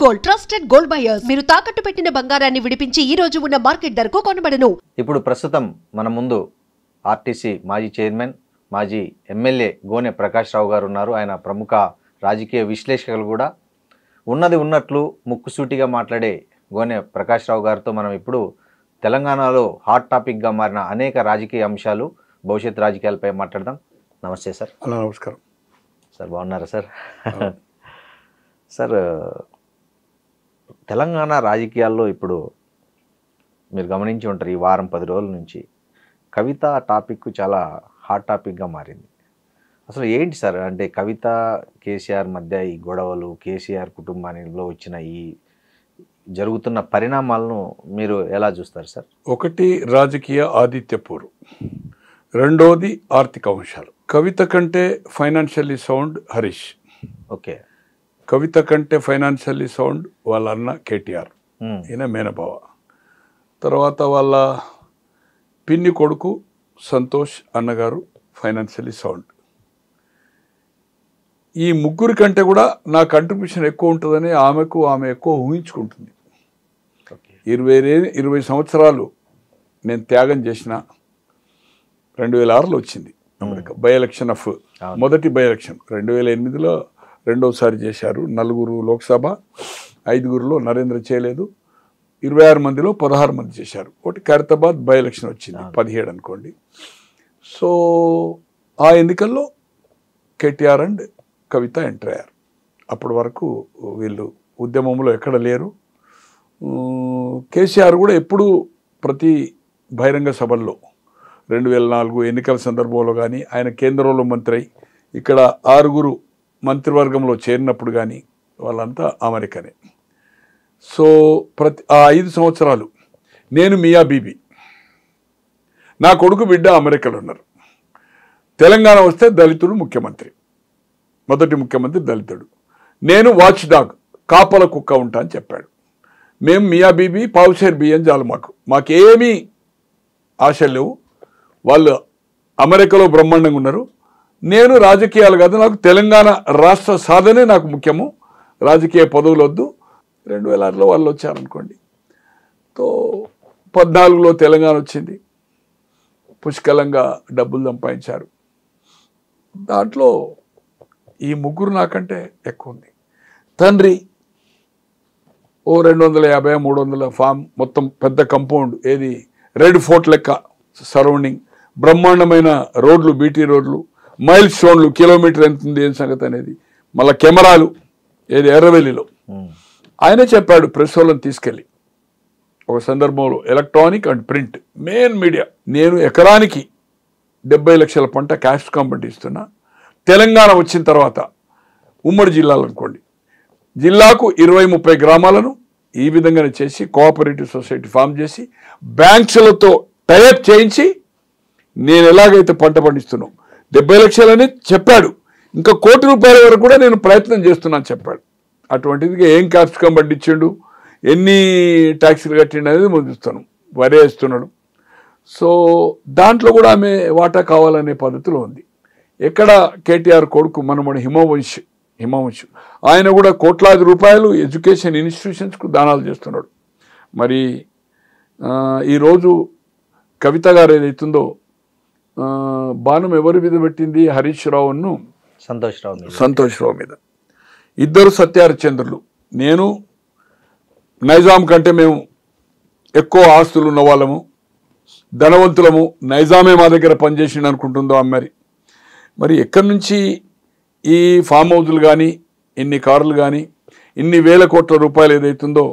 Gold trusted gold buyers మీరు తాకట్టు పెట్టిన బంగారాన్ని విడిపించి ఈ రోజు ఉన్న మార్కెట్ ధరకు కొనబడను. ఇప్పుడు ప్రస్తుతం మన ముందు ఆర్టీసీ మాజీ చైర్మన్ మాజీ ఎమ్మెల్యే గోనె ప్రకాష్ రావు గారు ఉన్నారు. ఆయన ప్రముఖ రాజకీయ విశ్లేషకులు కూడా. ఉన్నది ఉన్నట్లు ముక్కుసూటిగా మాట్లాడే గోనె ప్రకాష్ రావు గారితో మనం ఇప్పుడు తెలంగాణలో హాట్ టాపిక్గా మారిన అనేక రాజకీయ అంశాలు, భవిష్యత్ రాజకీయాలపై మాట్లాడదాం. నమస్తే సార్. హలో, నమస్కారం సార్. బాగున్నారా సార్? సార్, తెలంగాణ రాజకీయాల్లో ఇప్పుడు మీరు గమనించి ఉంటారు, ఈ వారం 10 రోజుల నుంచి కవిత టాపిక్ చాలా హాట్ టాపిక్గా మారింది. అసలు ఏంటి సార్, అంటే కవిత కేసీఆర్ మధ్య ఈ గొడవలు, కేసీఆర్ కుటుంబానిలో వచ్చిన ఈ జరుగుతున్న పరిణామాలను మీరు ఎలా చూస్తారు సార్? ఒకటి రాజకీయ ఆదిత్యపూర్, రెండోది ఆర్థిక అంశాలు. కవిత కంటే ఫైనాన్షియల్లీ సౌండ్ హరీష్. ఓకే. కవిత కంటే ఫైనాన్షియల్లీ సౌండ్ వాళ్ళ అన్న కేటీఆర్, ఈయన మేనబావ. తర్వాత వాళ్ళ పిన్ని కొడుకు సంతోష్ అన్నగారు ఫైనాన్షియల్లీ సౌండ్. ఈ ముగ్గురి కంటే కూడా నా కంట్రిబ్యూషన్ ఎక్కువ ఉంటుందని ఆమె ఎక్కువ ఊహించుకుంటుంది. 20 సంవత్సరాలు నేను త్యాగం చేసిన 2006లో వచ్చింది అమెరికా బై ఎలక్షన్ ఆఫ్ మొదటి బై ఎలక్షన్. 2008లో రెండోసారి చేశారు. 4 లోక్సభ, 5లో నరేంద్ర చేయలేదు. 26 మందిలో 16 మంది చేశారు. ఒకటి ఖైరతాబాద్ బై ఎలక్షన్ వచ్చింది 17 అనుకోండి. సో ఆ ఎన్నికల్లో కేటీఆర్ అండ్ కవిత ఎంటర్ అయ్యారు. అప్పటి వరకు వీళ్ళు ఉద్యమంలో ఎక్కడ లేరు. కేసీఆర్ కూడా ఎప్పుడు ప్రతి బహిరంగ సభల్లో 2004 ఎన్నికల సందర్భంలో కానీ, ఆయన కేంద్రంలో మంత్రి అయి ఇక్కడ 6 మంత్రివర్గంలో చేరినప్పుడు కానీ వాళ్ళంతా అమెరికనే. సో ఆ 5 సంవత్సరాలు నేను మియా బీబీ, నా కొడుకు బిడ్డ అమెరికాలో ఉన్నారు. తెలంగాణ వస్తే దళితుడు ముఖ్యమంత్రి, మొదటి ముఖ్యమంత్రి దళితుడు. నేను వాచ్ డాగ్, కాపల కుక్క ఉంటా అని చెప్పాడు. మేము మియా బీబీ పావుషేర్ బియ్యం చాలు, మాకేమీ ఆశలు లేవు. వాళ్ళు అమెరికాలో బ్రహ్మాండంగా ఉన్నారు. నేను రాజకీయాలు కాదు, నాకు తెలంగాణ రాష్ట్ర సాధనే నాకు ముఖ్యము, రాజకీయ పదవులు వద్దు. 2006లో వాళ్ళు వచ్చారనుకోండి. తో 14లో తెలంగాణ వచ్చింది, పుష్కలంగా డబ్బులు సంపాదించారు. దాంట్లో ఈ ముగ్గురు నాకంటే ఎక్కువ ఉంది. తండ్రి ఓ 250 300 ఫామ్, మొత్తం పెద్ద కంపౌండ్, ఏది రెడ్ ఫోర్ట్ లెక్క సరౌండింగ్, బ్రహ్మాండమైన రోడ్లు, బీటీ రోడ్లు, మైల్ స్టోన్లు, కిలోమీటర్ ఎంత ఉంది ఏం సంగతి అనేది, మళ్ళీ కెమెరాలు, ఏది ఎర్రవెల్లిలో. ఆయనే చెప్పాడు ప్రెస్ వాళ్ళని తీసుకెళ్ళి ఒక సందర్భంలో, electronic and print main media, నేను ఎకరానికి 70 లక్షల పంట క్యాష్ కాంపౌండ్ ఇస్తున్నా. తెలంగాణ వచ్చిన తర్వాత ఉమ్మడి జిల్లాలు అనుకోండి, జిల్లాకు 20-30 గ్రామాలను ఈ విధంగానే చేసి కోఆపరేటివ్ సొసైటీ ఫామ్ చేసి బ్యాంక్స్లతో టైఅప్ చేయించి నేను ఎలాగైతే పంట పండిస్తున్నాను 70 లక్షలని చెప్పాడు. ఇంకా ₹1 కోటి వరకు కూడా నేను ప్రయత్నం చేస్తున్నాను చెప్పాడు. అటువంటిది ఏం క్యాప్సికం పండించిండు, ఎన్ని ట్యాక్సీలు కట్టిండు అనేది ముందుస్తాను, వరి వేస్తున్నాడు. సో దాంట్లో కూడా ఆమె వాటా కావాలనే పద్ధతిలో ఉంది. ఎక్కడ కేటీఆర్ కొడుకు మనమడు హిమవంశ్ ఆయన కూడా కోట్లాది రూపాయలు ఎడ్యుకేషన్ ఇన్స్టిట్యూషన్స్కు దానాలు చేస్తున్నాడు. మరి ఈరోజు కవిత గారు ఏదైతుందో బాణం ఎవరి మీద పెట్టింది, హరీష్ రావును సంతోష్ రావు మీద. ఇద్దరు సత్యహరిశ్చంద్రులు. నేను నైజాం కంటే మేము ఎక్కువ ఆస్తులు ఉన్న వాళ్ళము, ధనవంతులము, నైజామే మా దగ్గర పనిచేసిండు అనుకుంటుందో అమ్మారి. మరి ఎక్కడి నుంచి ఈ ఫామ్ హౌజులు కానీ, ఇన్ని కార్లు కానీ, ఇన్ని వేల కోట్ల రూపాయలు ఏదైతుందో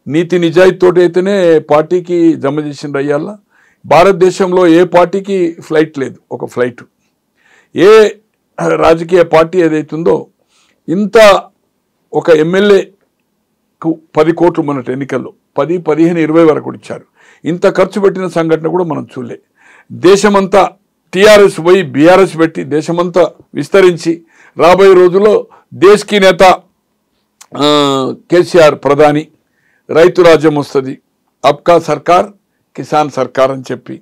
నీతి నిజాయితీతోటి అయితేనే పార్టీకి జమ చేసిండ్రు. అయ్యాల భారతదేశంలో ఏ పార్టీకి ఫ్లైట్ లేదు, ఒక ఫ్లైట్. ఏ రాజకీయ పార్టీ ఏదైతుందో ఇంత ఒక ఎమ్మెల్యేకు 10 కోట్లు మొన్నటి ఎన్నికల్లో 10, 15, 20 వరకు ఇచ్చారు. ఇంత ఖర్చు పెట్టిన సంఘటన కూడా మనం చూడలే. దేశమంతా టీఆర్ఎస్ పోయి బీఆర్ఎస్ పెట్టి దేశమంతా విస్తరించి రాబోయే రోజుల్లో దేశ్కి నేత కేసీఆర్ ప్రధాని, రైతు రాజ్యం వస్తుంది, అబ్కా సర్కార్ కిసాన్ సర్కార్ అని చెప్పి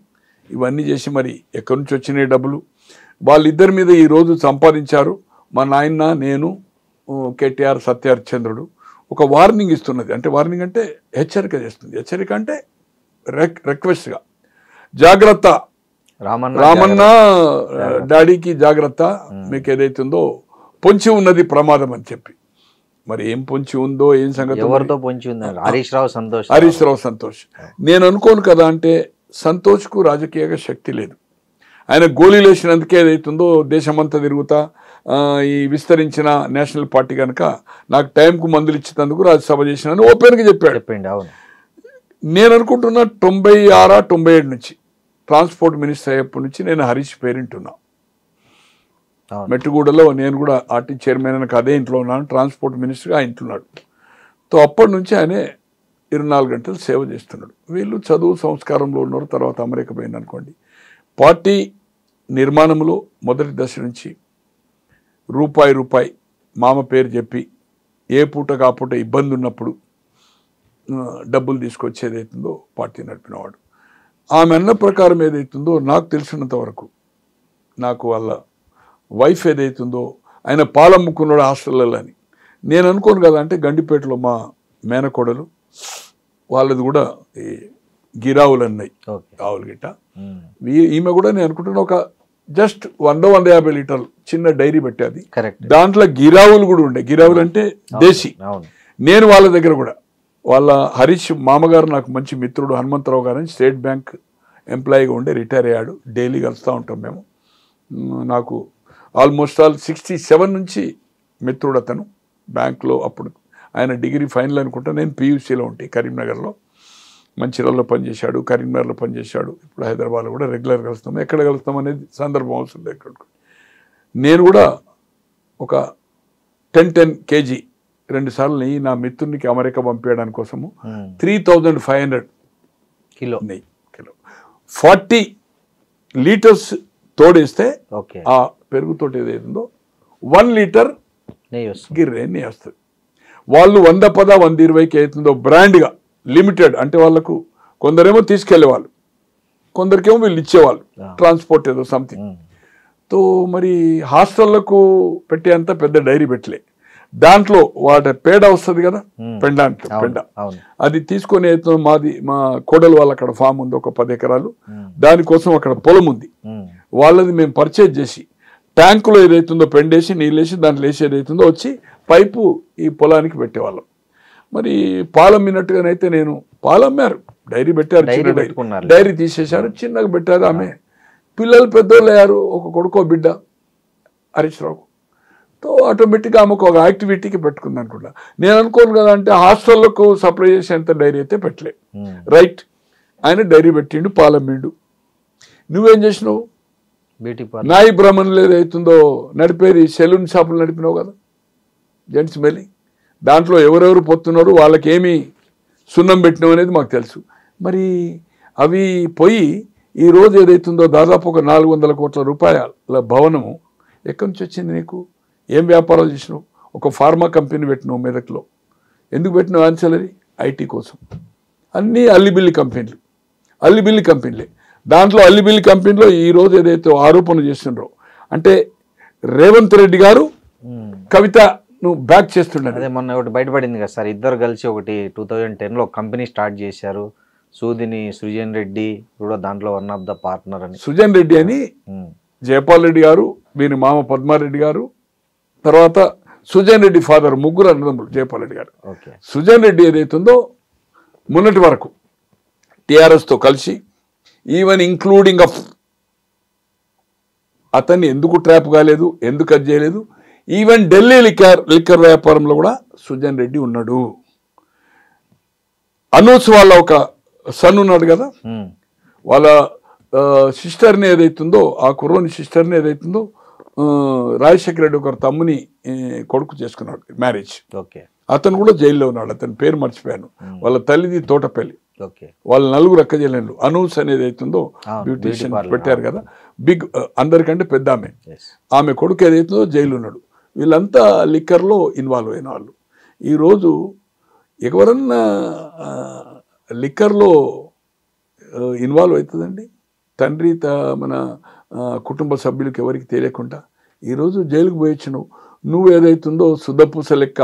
ఇవన్నీ చేసి మరి ఎక్కడి నుంచి వచ్చినాయి డబ్బులు వాళ్ళిద్దరి మీద ఈరోజు సంపాదించారు. మా నాయన, నేను, కేటీఆర్, సత్యహరిశ్చంద్రుడు ఒక వార్నింగ్ ఇస్తున్నది. అంటే వార్నింగ్ అంటే హెచ్చరిక చేస్తుంది. హెచ్చరిక అంటే రిక్వెస్ట్గా, జాగ్రత్త రామన్న డాడీకి జాగ్రత్త, మీకు ఏదైతుందో పొంచి ఉన్నది ప్రమాదం అని చెప్పి. మరి ఏం పొంచి ఉందో ఏం సంగతి, ఎవరితో పొంచి ఉంది? హరీష్ రావు సంతోష్. నేను అనుకోను కదా, అంటే సంతోష్కు రాజకీయంగా శక్తి లేదు. ఆయన గోళీలు వేసినందుకే ఏదైతుందో దేశమంతా తిరుగుతా ఈ విస్తరించిన నేషనల్ పార్టీ కనుక నాకు టైంకు మందులు ఇచ్చినందుకు రాజ్యసభ చేసినాను ఓపెన్గా చెప్పాడు. అవును. నేను అనుకుంటున్నా 96, 97 నుంచి ట్రాన్స్పోర్ట్ మినిస్టర్ అయ్యేప్పటి నుంచి నేను హరీష్ పేరెంట్ ఉన్నా. మెట్టుగూడలో నేను కూడా ఆర్టీ చైర్మన్ నాకు అదే ఇంట్లో ఉన్నాను, ట్రాన్స్పోర్ట్ మినిస్టర్గా ఆ ఇంట్లోన్నాడు. తో అప్పటి నుంచి ఆయనే 24 గంటలు సేవ చేస్తున్నాడు. వీళ్ళు చదువు సంస్కారంలో ఉన్నారు. తర్వాత అమెరికా పోయింది అనుకోండి. పార్టీ నిర్మాణంలో మొదటి దశ నుంచి రూపాయి మామ పేరు చెప్పి ఏ పూట కాపూట ఇబ్బంది ఉన్నప్పుడు డబ్బులు తీసుకొచ్చి ఏదైతుందో పార్టీ నడిపినవాడు. ఆమె అన్న ప్రకారం ఏదైతుందో నాకు తెలిసినంత వరకు, నాకు వాళ్ళ వైఫ్ ఏదైతుందో ఆయన పాలమ్ముకున్నాడు హాస్టల్లో అని నేను అనుకోను కదా. అంటే గండిపేటలో మా మేనకోడలు వాళ్ళది కూడా ఈ గిరావులు అన్నాయి, ఆవులు గిట్ట. ఈమె కూడా నేను అనుకుంటున్నా ఒక జస్ట్ 100-150 లీటర్లు చిన్న డైరీ పెట్టేది. దాంట్లో గిరావులు కూడా ఉండే. గిరావులు అంటే దేశీ. నేను వాళ్ళ దగ్గర కూడా, వాళ్ళ హరీష్ మామగారు నాకు మంచి మిత్రుడు హనుమంతరావు గారు అని స్టేట్ బ్యాంక్ ఎంప్లాయీగా ఉండే, రిటైర్ అయ్యాడు. డైలీ కలుస్తూ ఉంటాం మేము. నాకు ఆల్మోస్ట్ 67 నుంచి మిత్రుడు అతను. బ్యాంక్లో అప్పుడు ఆయన డిగ్రీ ఫైనల్ అనుకుంటా, నేను పీయూసీలో ఉంటే కరీంనగర్లో, మంచిర్యాలలో పనిచేశాడు, కరీంనగర్లో పనిచేశాడు. ఇప్పుడు హైదరాబాద్లో కూడా రెగ్యులర్ కలుస్తాం. ఎక్కడ కలుస్తాం అనేది సందర్భం అవసరం లేదు. నేను కూడా ఒక 10 kg 2 సార్లు నెయ్యి నా మిత్రునికి అమెరికా పంపించడానికి కోసము 3500 కిలో నెయ్యి, 40 లీటర్స్ తోడేస్తే ఆ పెరుగుతోటి ఏదైతుందో 1 లీటర్ గిర్రే నెయ్యి వస్తుంది. వాళ్ళు 110, 120కి అవుతుందో బ్రాండ్గా లిమిటెడ్. అంటే వాళ్ళకు కొందరేమో తీసుకెళ్లే వాళ్ళు, కొందరికేమో వీళ్ళు ఇచ్చేవాళ్ళు, ట్రాన్స్పోర్ట్ ఏదో సంథింగ్. తో మరి హాస్టళ్లకు పెట్టేంత పెద్ద డైరీ పెట్టలే. దాంట్లో వాటి పేడ వస్తుంది కదా, పెండ, అది తీసుకొని మా కోడలు వాళ్ళ అక్కడ ఫామ్ ఉంది, ఒక 10 ఎకరాలు. దానికోసం అక్కడ పొలం ఉంది. వాళ్ళది మేము పర్చేజ్ చేసి ట్యాంకులో ఏదైతుందో పెండేసి నీళ్ళేసి దాంట్లో వేసి ఏదైతుందో వచ్చి పైపు ఈ పొలానికి పెట్టేవాళ్ళం. మరి పాలమ్మినట్టుగానైతే నేను పాలమ్మారు, డైరీ పెట్టారు, డైరీ తీసేశారు, చిన్నగా పెట్టారు. ఆమె పిల్లలు పెద్దోళ్ళు అయ్యారు, ఒక కొడుకో బిడ్డ హరీష్ రావు. తో ఆటోమేటిక్గా ఆమెకు ఒక యాక్టివిటీకి పెట్టుకుంది అనుకుంటా. నేను అనుకోను కదా, అంటే హాస్టళ్లకు సప్లై చేసేంత డైరీ అయితే పెట్టలే. రైట్, ఆయన డైరీ పెట్టిండు, పాలమ్మిండు. నువ్వేం చేసినావు? నాయి బ్రాహ్మణులు ఏదైతుందో నడిపేది సెలూన్ షాపులు నడిపినావు కదా, జెంట్స్ మెల్లి. దాంట్లో ఎవరెవరు పొత్తున్నారు, వాళ్ళకి ఏమి సున్నం పెట్టినావు అనేది మాకు తెలుసు. మరి అవి పోయి ఈరోజు ఏదైతుందో దాదాపు ఒక 400 కోట్ల రూపాయల భవనము ఎక్కడి నుంచి వచ్చింది నీకు? ఏం వ్యాపారాలు చేసినావు? ఒక ఫార్మా కంపెనీ పెట్టినావు మెదక్లో. ఎందుకు పెట్టినావు? ఆన్సలరీ ఐటీ కోసం. అన్నీ అల్లిబిల్లి కంపెనీలే. దాంట్లో అల్లిబిల్లి కంపెనీలో ఈరోజు ఏదైతే ఆరోపణలు చేస్తున్నారో, అంటే రేవంత్ రెడ్డి గారు కవితను బ్యాక్ చేస్తుండే. అదే మొన్న ఒకటి బయటపడింది కదా సార్, ఇద్దరు కలిసి ఒకటి 2010లో కంపెనీ స్టార్ట్ చేశారు. సుజన్ రెడ్డి కూడా దాంట్లో వన్ ఆఫ్ ద పార్ట్నర్ అని. సుజన్ రెడ్డి అని జయపాల్ రెడ్డి గారు, వీరి మామ పద్మారెడ్డి గారు, తర్వాత సుజన్ రెడ్డి ఫాదర్, ముగ్గురు అన్నదమ్ములు జయపాల్ రెడ్డి గారు. సుజన్ రెడ్డి ఏదైతుందో మొన్నటి వరకు టీఆర్ఎస్తో కలిసి, ఈవెన్ ఇంక్లూడింగ్ ఆఫ్ అతన్ని ఎందుకు ట్రాప్ కాలేదు, ఎందుకు అది చేయలేదు, ఈవెన్ ఢిల్లీ లిక్కర్ వ్యాపారంలో కూడా సుజన్ రెడ్డి ఉన్నాడు. అనూస్ వాళ్ళ ఒక సన్ ఉన్నాడు కదా, వాళ్ళ సిస్టర్ని ఏదైతుందో, ఆ కుర్రోని సిస్టర్ని ఏదైతుందో రాజశేఖర రెడ్డి ఒక తమ్ముని కొడుకు చేసుకున్నాడు మ్యారేజ్. అతను కూడా జైల్లో ఉన్నాడు. అతని పేరు మర్చిపోయాను. వాళ్ళ తల్లిది తోటపల్లి. వాళ్ళ 4 అక్క చెల్లెళ్ళు. అనూస్ అనేది అవుతుందో బ్యూటిషియన్ పెట్టారు కదా, బిగ్, అందరికంటే పెద్ద ఆమె కొడుకు ఏదైతుందో జైలు ఉన్నాడు. వీళ్ళంతా లిక్కర్లో ఇన్వాల్వ్ అయిన వాళ్ళు. ఈరోజు ఎవరన్నా లిక్కర్లో ఇన్వాల్వ్ అవుతుందండి? తండ్రి మన కుటుంబ సభ్యులకు ఎవరికి తెలియకుండా ఈరోజు జైలుకు పోయొచ్చినావు. నువ్వు ఏదైతుందో శుద్ధపూస లెక్క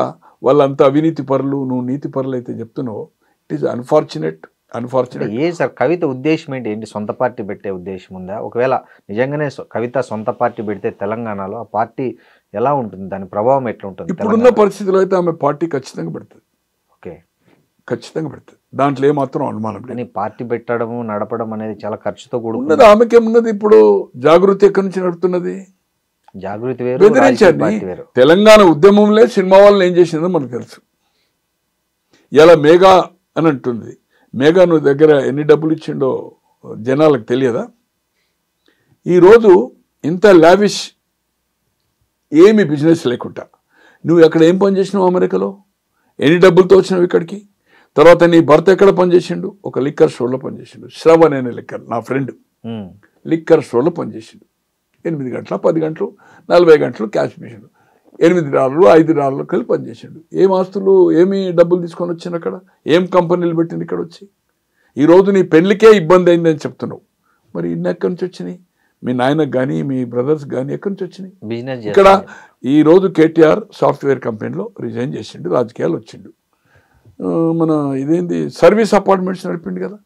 వాళ్ళంతా అవినీతి పరులు, నువ్వు నీతి పరులు అయితే చెప్తున్నావు. It is unfortunate. ఏ సార్ కవిత ఉద్దేశం ఏంటి? సొంత పార్టీ పెట్టే ఉద్దేశం ఉందా? ఒకవేళ నిజంగానే కవిత సొంత పార్టీ పెడితే తెలంగాణలో ఆ పార్టీ ఎలా ఉంటుంది, దాని ప్రభావం ఎట్లా ఉంటుంది? ఇప్పుడున్న పరిస్థితిలో అయితే ఆమె పార్టీ ఖచ్చితంగా పెడుతుంది. ఓకే, ఖచ్చితంగా పెడుతుంది, దాంట్లో ఏమాత్రం అనుమానం లేదు. కానీ పార్టీ పెట్టడము నడపడం అనేది చాలా ఖర్చుతో కూడుకున్నది. ఆమెకేమున్నది ఇప్పుడు? జాగృతి ఎక్కడి నుంచి నడుపుతున్నది? జాగృతి వేరు, బెదిరించారు. తెలంగాణ ఉద్యమంలో సినిమా వాళ్ళని ఏం చేసిందో మనకు తెలుసు. ఇలా మేఘా అని అంటుంది. మేఘా నువ్వు దగ్గర ఎన్ని డబ్బులు ఇచ్చిండో జనాలకు తెలియదా? ఈరోజు ఇంత లావిష్ ఏమి బిజినెస్ లేకుండా నువ్వు ఎక్కడ ఏం పని చేసినావు? అమెరికాలో ఎన్ని డబ్బులతో వచ్చినావు ఇక్కడికి? తర్వాత నీ భర్త ఎక్కడ పనిచేసిండు? ఒక లిక్కర్ స్టోర్లో పనిచేసిండు. శ్రవణ్ అనే లిక్కర్, నా ఫ్రెండ్, లిక్కర్ స్టోర్లో పనిచేసిండు. 8 గంటల 10 గంటలు 40 గంటలు క్యాష్ మిషన్, $8 $5 కలిపి పనిచేసాడు. ఏం ఆస్తులు ఏమి డబ్బులు తీసుకొని వచ్చింది అక్కడ? ఏం కంపెనీలు పెట్టింది ఇక్కడ వచ్చి? ఈరోజు నీ పెళ్లికే ఇబ్బంది అయిందని చెప్తున్నావు. మరి ఇన్ని ఎక్కడి నుంచి వచ్చినాయి? మీ నాయనకు కానీ మీ బ్రదర్స్ కానీ ఎక్కడి నుంచి వచ్చినాయి? బిజినెస్ ఇక్కడ ఈరోజు కేటీఆర్ సాఫ్ట్వేర్ కంపెనీలో రిజైన్ చేసిండు, రాజకీయాలు వచ్చిండు. మన ఇదేంది సర్వీస్ అపార్ట్మెంట్స్ నడిపిండు కదా.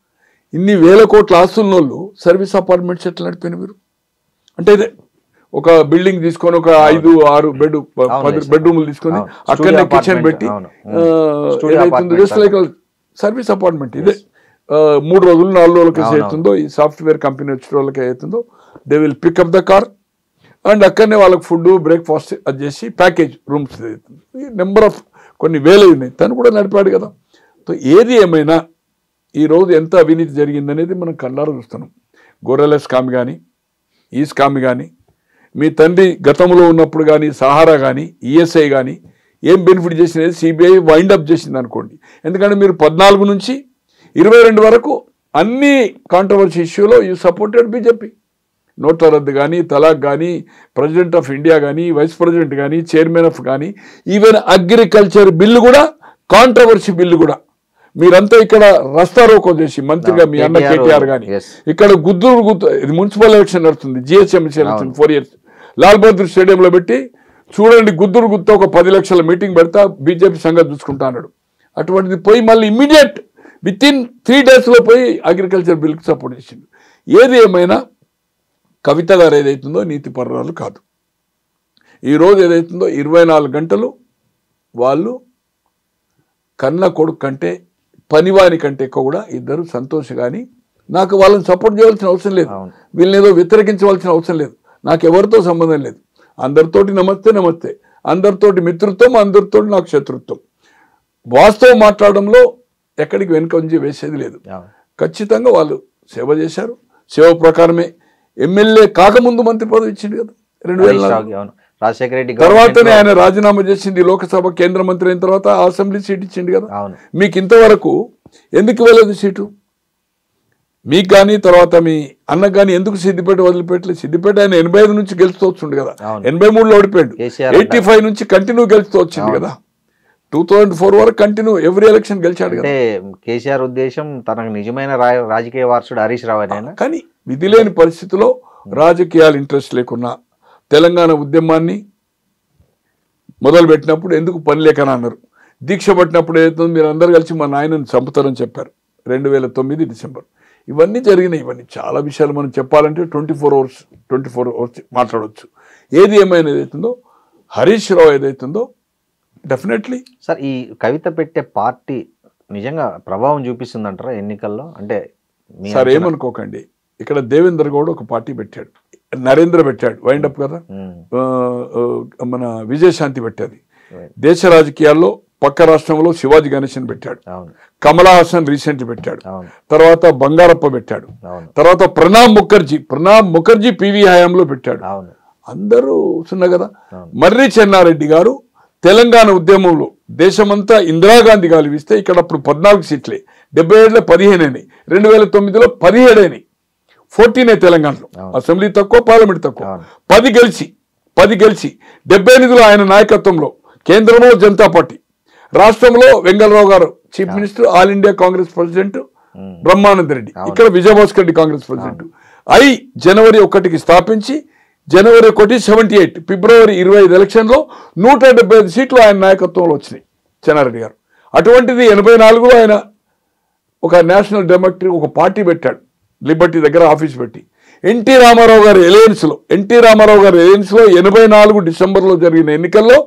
ఇన్ని వేల కోట్ల ఆస్తున్నోళ్ళు సర్వీస్ అపార్ట్మెంట్స్ ఎట్లా నడిపోయిన మీరు? అంటే ఇదే ఒక బిల్డింగ్ తీసుకొని ఒక 5-6 బెడ్రూమ్లు తీసుకొని అక్కడనే కిచెన్ పెట్టి జస్ట్ లైక్ సర్వీస్ అపార్ట్మెంట్. ఇదే 3 రోజులు 4 రోజులకి అవుతుందో ఈ సాఫ్ట్వేర్ కంపెనీ వచ్చిన వాళ్ళకి అవుతుందో they will pick up the car and అక్కడనే వాళ్ళకి ఫుడ్ బ్రేక్ఫాస్ట్ అది చేసి ప్యాకేజ్ రూమ్స్ అవుతుంది. నెంబర్ ఆఫ్ కొన్ని వేలు ఉన్నాయి. తను కూడా నడిపాడు కదా. సో ఏది ఏమైనా ఈరోజు ఎంత అవినీతి జరిగిందనేది మనం కళ్ళారా చూస్తున్నాం. గొర్రెల స్కామ్ కానీ, ఈ స్కామ్ కానీ, మీ తండ్రి గతంలో ఉన్నప్పుడు కానీ సహారా కానీ ఈఎస్ఐ కానీ ఏం బెనిఫిట్ చేసినది సిబిఐ వైండప్ చేసింది అనుకోండి. ఎందుకంటే మీరు 14 నుంచి 22 వరకు అన్ని కాంట్రవర్సీ ఇష్యూలో యూ సపోర్టెడ్ బీజేపీ. నోట్ల రద్దు కానీ, తలాక్ కానీ, ప్రెసిడెంట్ ఆఫ్ ఇండియా కానీ, వైస్ ప్రెసిడెంట్ కానీ, చైర్మన్ ఆఫ్ కానీ, ఈవెన్ అగ్రికల్చర్ బిల్లు కూడా కాంట్రవర్సీ బిల్లు కూడా మీరంతా ఇక్కడ రస్తా రోకో చేసి మంత్రిగా మీ అన్న కేటీఆర్ కానీ ఇక్కడ గుద్దు ఇది మున్సిపల్ ఎలక్షన్ నడుస్తుంది, GHMC election 4 years Lal Bahadur స్టేడియంలో పెట్టి చూడండి గుద్దురు గుత్త ఒక 10 లక్షల మీటింగ్ పెడతా బీజేపీ సంగతి చూసుకుంటా అన్నాడు. అటువంటిది పోయి మళ్ళీ ఇమ్మీడియట్ విత్-ఇన్ 3 daysలో పోయి అగ్రికల్చర్ బిల్కి సపోర్ట్ చేసిండు. ఏది ఏమైనా కవిత గారు ఏదైతుందో నీతి పర్రాలు కాదు. ఈరోజు ఏదైతుందో 24 గంటలు వాళ్ళు కన్న కొడుకు కంటే పనివాని కంటే ఎక్కువ కూడా ఇద్దరు సంతోష్ కానీ నాకు వాళ్ళని సపోర్ట్ చేయవలసిన అవసరం లేదు, వీళ్ళని ఏదో వ్యతిరేకించవలసిన అవసరం లేదు, నాకు ఎవరితో సంబంధం లేదు. అందరితోటి నమస్తే నమస్తే, అందరితోటి మిత్రుత్వం, అందరితోటి నాకు శత్రుత్వం. వాస్తవం మాట్లాడడంలో ఎక్కడికి వెనుకంజి వేసేది లేదు. ఖచ్చితంగా వాళ్ళు సేవ చేశారు. సేవ ప్రకారమే ఎమ్మెల్యే కాకముందు మంత్రి పదవి ఇచ్చింది కదా 2004. రాజశేఖర రెడ్డి తర్వాతనే ఆయన రాజీనామా చేసింది. లోక్సభ కేంద్ర మంత్రి అయిన తర్వాత అసెంబ్లీ సీట్ ఇచ్చింది కదా. మీకు ఇంతవరకు ఎందుకు వెళ్ళదు సీటు? మీకు కానీ తర్వాత మీ అన్నకు కానీ ఎందుకు సిద్దిపేట వదిలిపెట్టలేదు? సిద్దిపేట ఆయన 85 నుంచి గెలుస్తూ వచ్చిండు కదా, 83లో ఓడిపోయాడు, 85 నుంచి కంటిన్యూ గెలుస్తూ వచ్చింది కదా, 2004 వరకు కంటిన్యూ ఎవ్రీ ఎలక్షన్ గెలిచాడు కదా. కేసీఆర్ ఉద్దేశం తనకు నిజమైన రాజకీయ వారసుడు హరీష్ రావు అని. కానీ విధి లేని పరిస్థితిలో రాజకీయాలు ఇంట్రెస్ట్ లేకున్నా తెలంగాణ ఉద్యమాన్ని మొదలు పెట్టినప్పుడు ఎందుకు పని లేకని అన్నారు. దీక్ష పట్టినప్పుడు ఏదైతుందో మీరు అందరు కలిసి మా నాయనని చంపుతారని చెప్పారు 2009 డిసెంబర్. ఇవన్నీ జరిగినాయి. ఇవన్నీ చాలా విషయాలు మనం చెప్పాలంటే 24 hours మాట్లాడవచ్చు. ఏది ఏమైనా ఏదైతుందో హరీష్ రావు ఏదైతుందో డెఫినెట్లీ సార్ ఈ కవిత పెట్టే పార్టీ నిజంగా ప్రభావం చూపిస్తుందంటారా ఎన్నికల్లో? అంటే సార్ ఏమనుకోకండి, ఇక్కడ దేవేంద్ర గౌడ్ ఒక పార్టీ పెట్టాడు, నరేంద్ర పెట్టాడు వైండప్ కదా, మన విజయశాంతి పెట్టాది. దేశ రాజకీయాల్లో పక్క రాష్ట్రంలో శివాజీ గణేశన్ పెట్టాడు, కమలా హాసన్ రీసెంట్లీ పెట్టాడు, తర్వాత బంగారప్ప పెట్టాడు, తర్వాత ప్రణబ్ ముఖర్జీ పివి హయాంలో పెట్టాడు. అందరూ సున్నా కదా. మర్రి చెన్నారెడ్డి గారు తెలంగాణ ఉద్యమంలో దేశమంతా ఇందిరాగాంధీ గాలివిస్తే ఇక్కడ అప్పుడు 14 సీట్లే, 77లో 15 అయినాయి, 2009లో 17 అయినాయి, 14 తెలంగాణలో. అసెంబ్లీ తక్కువ, పార్లమెంట్ తక్కువ. 10 గెలిచి 78లో ఆయన నాయకత్వంలో కేంద్రంలో జనతా పార్టీ, రాష్ట్రంలో వెంగళరావు గారు chief minister, all India Congress president Brahmananda Reddy, ఇక్కడ విజయభాస్కర్ రెడ్డి కాంగ్రెస్ ప్రెసిడెంట్. జనవరి 1కి స్థాపించి జనవరి 1 78 ఫిబ్రవరి 25 ఎలక్షన్లో 175 సీట్లు ఆయన నాయకత్వంలో వచ్చినాయి. చెన్నారెడ్డి గారు. అటువంటిది 84లో ఆయన ఒక నేషనల్ డెమోక్రటిక్ ఒక పార్టీ పెట్టాడు, లిబర్టీ దగ్గర ఆఫీస్ పెట్టి. ఎన్టీ రామారావు గారి ఎలయన్స్లో 84 డిసెంబర్లో జరిగిన ఎన్నికల్లో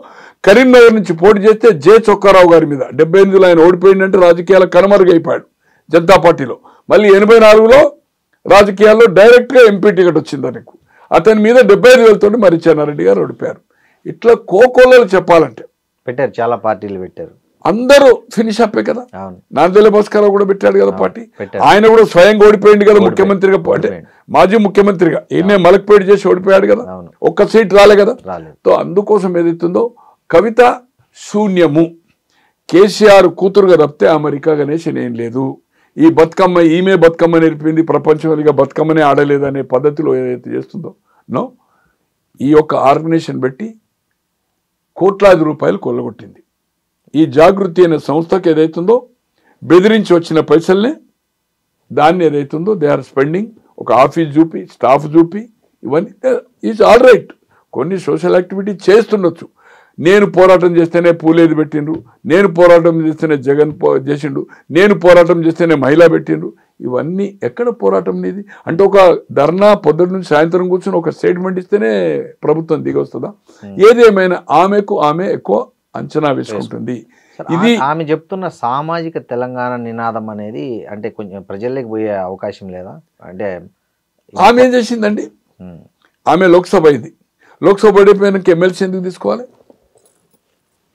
కరీంనగర్ నుంచి పోటీ చేస్తే జె చొక్కారావు గారి మీద 78లో ఆయన ఓడిపోయిందంటే రాజకీయాల కనుమరుగైపోయాడు జనతా పార్టీలో. మళ్ళీ 84లో రాజకీయాల్లో డైరెక్ట్గా ఎంపీ టికెట్ వచ్చింది ఆయనకు. అతని మీద 75,000 మరి చెన్నారెడ్డి గారు ఓడిపోయారు. ఇట్లా కోకోలలో చెప్పాలంటే పెట్టారు, చాలా పార్టీలు పెట్టారు, అందరూ ఫినిష్ అప్పే కదా. నాందెల్ల భాస్కరరావు కూడా పెట్టాడు కదా పార్టీ, ఆయన కూడా స్వయంగా ఓడిపోయింది కదా ముఖ్యమంత్రిగా, అంటే మాజీ ముఖ్యమంత్రిగా ఈయనే మలక్పేట చేసి ఓడిపోయాడు కదా, ఒక్క సీట్ రాలే కదా. సో అందుకోసం ఏదైతుందో కవిత శూన్యము, కేసీఆర్ కూతురుగా తప్పితే అమెరికా గణేష్ ఏం లేదు. ఈ బతుకమ్మ ఈమె బతుకమ్మ నేర్పింది, ప్రపంచంగా బతుకమ్మనే ఆడలేదనే పద్ధతిలో ఏదైతే చేస్తుందో నో, ఈ యొక్క ఆర్గనైజేషన్ పెట్టి కోట్లాది రూపాయలు కొల్లగొట్టింది. ఈ జాగృతి అనే సంస్థకి ఏదైతుందో బెదిరించి వచ్చిన పైసల్ని దాన్ని ఏదైతుందో దే ఆర్ స్పెండింగ్. ఒక ఆఫీస్ చూపి, స్టాఫ్ చూపి, ఇవన్నీ ఈజ్ ఆల్ రైట్. కొన్ని సోషల్ యాక్టివిటీ చేస్తుండొచ్చు. నేను పోరాటం చేస్తేనే పూలేది పెట్టిండ్రు, నేను పోరాటం చేస్తేనే జగన్ చేసిండు, నేను పోరాటం చేస్తేనే మహిళ పెట్టిండ్రు. ఇవన్నీ ఎక్కడ పోరాటం నీది అంటే ఒక ధర్నా పొద్దున్న నుంచి సాయంత్రం కూర్చొని ఒక స్టేట్మెంట్ ఇస్తేనే ప్రభుత్వం దిగొస్తుందా? ఏదేమైనా ఆమెకు ఆమె ఎక్కువ అంచనా వేసుకుంటుంది. ఇది ఆమె చెప్తున్న సామాజిక తెలంగాణ నినాదం అనేది అంటే కొంచెం ప్రజల్లోకి పోయే అవకాశం లేదా? అంటే ఆమె ఏం చేసిందండి, ఆమె లోక్సభ అయింది, లోక్సభ ఓడిపోయినాక ఎమ్మెల్సీ ఎందుకు తీసుకోవాలి?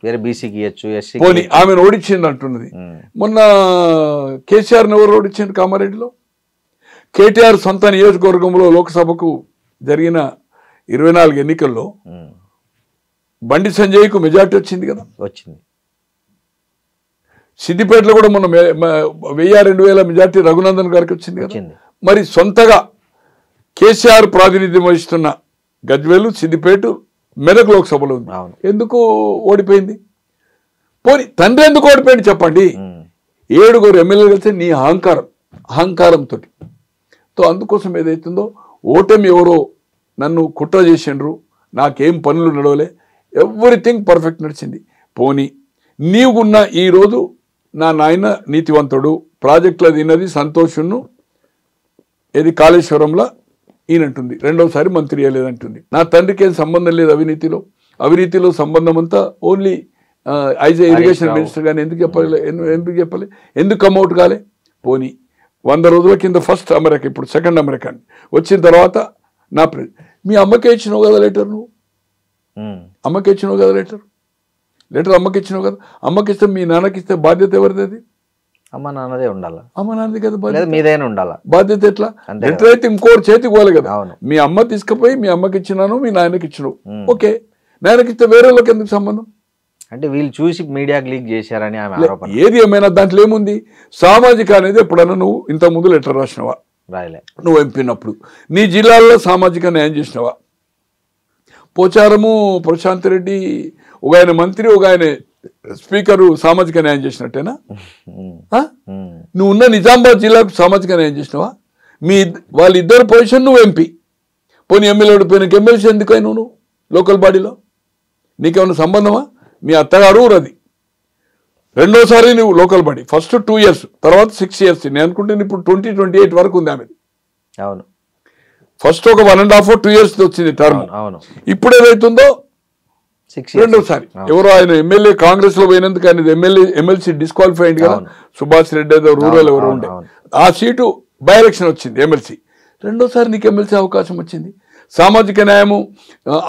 వేరే బీసీకి ఇవ్వచ్చు, ఎస్సీ పోనీ ఆమెను ఓడించింది అంటున్నది. మొన్న కేసీఆర్ని ఎవరు ఓడించింది కామారెడ్డిలో? కేటీఆర్ సొంత నియోజకవర్గంలో లోక్సభకు జరిగిన 24 ఎన్నికల్లో బండి సంజయ్కు మెజార్టీ వచ్చింది కదా, వచ్చింది. సిద్దిపేటలో కూడా మొన్న 1000-2000 మెజార్టీ రఘునందన్ గారికి వచ్చింది కదా. మరి సొంతగా కేసీఆర్ ప్రాతినిధ్యం వహిస్తున్న గజ్వేలు, సిద్దిపేట, మెదక్ లోక్సభలో ఉంది, ఎందుకు ఓడిపోయింది? పోనీ తండ్రి ఎందుకు ఓడిపోయింది చెప్పండి? 7 ఎమ్మెల్యేలు కలిసి నీ అహంకారంతో. అందుకోసం ఏదైతుందో ఓటమి ఎవరో నన్ను కుట్ర చేసిండ్రు, నాకేం పనులు నడవలే, ఎవ్రీథింగ్ పర్ఫెక్ట్ నడిచింది. పోనీ నీవున్న ఈరోజు నా నాయన నీతివంతుడు, ప్రాజెక్టులో తిన్నది సంతోషును, ఏది కాళేశ్వరంలో ఈయనంటుంది, రెండోసారి మంత్రి అయ్యలేదంటుంది. నా తండ్రికి ఏం సంబంధం లేదు అవినీతిలో సంబంధం అంతా only as a irrigation minister. కానీ ఎందుకు చెప్పాలి, ఎందుకు కమ్అవుట్ కాలే? పోనీ 100 రోజుల కింద ఫస్ట్ అమెరికా, ఇప్పుడు సెకండ్ అమెరికా వచ్చిన తర్వాత నా మీ అమ్మకే ఇచ్చినావు కదా లెటర్, నువ్వు అమ్మకి ఇచ్చినావు కదా లెటర్ అమ్మకి ఇచ్చినావు కదా. అమ్మకి ఇస్తే మీ నాన్నకి ఇస్తే బాధ్యత ఎవరిది? అది అమ్మ నాన్నదే ఉండాలా, అమ్మ నాన్నది కదా బాధ్యత, మీదైనా ఉండాలా బాధ్యత. ఎట్లా లెటర్ అయితే ఇంకోటి చేతికి పోవాలి కదా. మీ అమ్మ తీసుకుపోయి మీ అమ్మకి ఇచ్చినాను, మీ నాయనకి ఇచ్చినావు, ఓకే. నాయనకి ఇస్తే వేరే వాళ్ళకి ఎందుకు సంబంధం? అంటే వీళ్ళు చూసి మీడియాకి లీక్ చేశారని ఆమె ఆరోపణ. ఏది ఏమైనా దాంట్లో ఏముంది? సామాజిక అనేది ఎప్పుడన్నా నువ్వు ఇంతకుముందు లెటర్ రాసినవా? రాయలే. నువ్వు ఎంపినప్పుడు నీ జిల్లాల్లో సామాజిక న్యాయం చేసినవా? పోచారము ప్రశాంత్ రెడ్డి ఒక ఆయన మంత్రి, ఒక ఆయన స్పీకరు సామాజిక న్యాయం చేసినట్టేనా? నువ్వు ఉన్న నిజామాబాద్ జిల్లాకు సామాజిక న్యాయం చేసినవా? వాళ్ళిద్దరు పొజిషన్ నువ్వు ఎంపీ, పోనీ ఎమ్మెల్యే ఓడిపోయినాక ఎమ్మెల్సీ ఎందుకైనా నువ్వు లోకల్ బాడీలో? నీకేమైనా సంబంధమా? మీ అత్తగారు ఊరది, రెండోసారి నువ్వు లోకల్ బాడీ, ఫస్ట్ 2 years, తర్వాత 6 years. నేను అనుకుంటే ఇప్పుడు 2028 వరకు ఉంది ఆమెది. అవును, ఫస్ట్ ఒక 1.5 or 2 years వచ్చింది టర్మ్. ఇప్పుడు ఏదైతుందో రెండోసారి ఎవరో ఆయన ఎమ్మెల్యే కాంగ్రెస్ లో పోయినందుకు ఆయన ఎమ్మెల్సీ డిస్క్వాలిఫై అయింది కదా, సుభాష్ రెడ్డి ఏదో రూరల్ ఎవరో ఉండే, ఆ సీటు బై ఎలక్షన్ వచ్చింది ఎమ్మెల్సీ. రెండోసారి నీకు ఎమ్మెల్సీ అవకాశం వచ్చింది. సామాజిక న్యాయము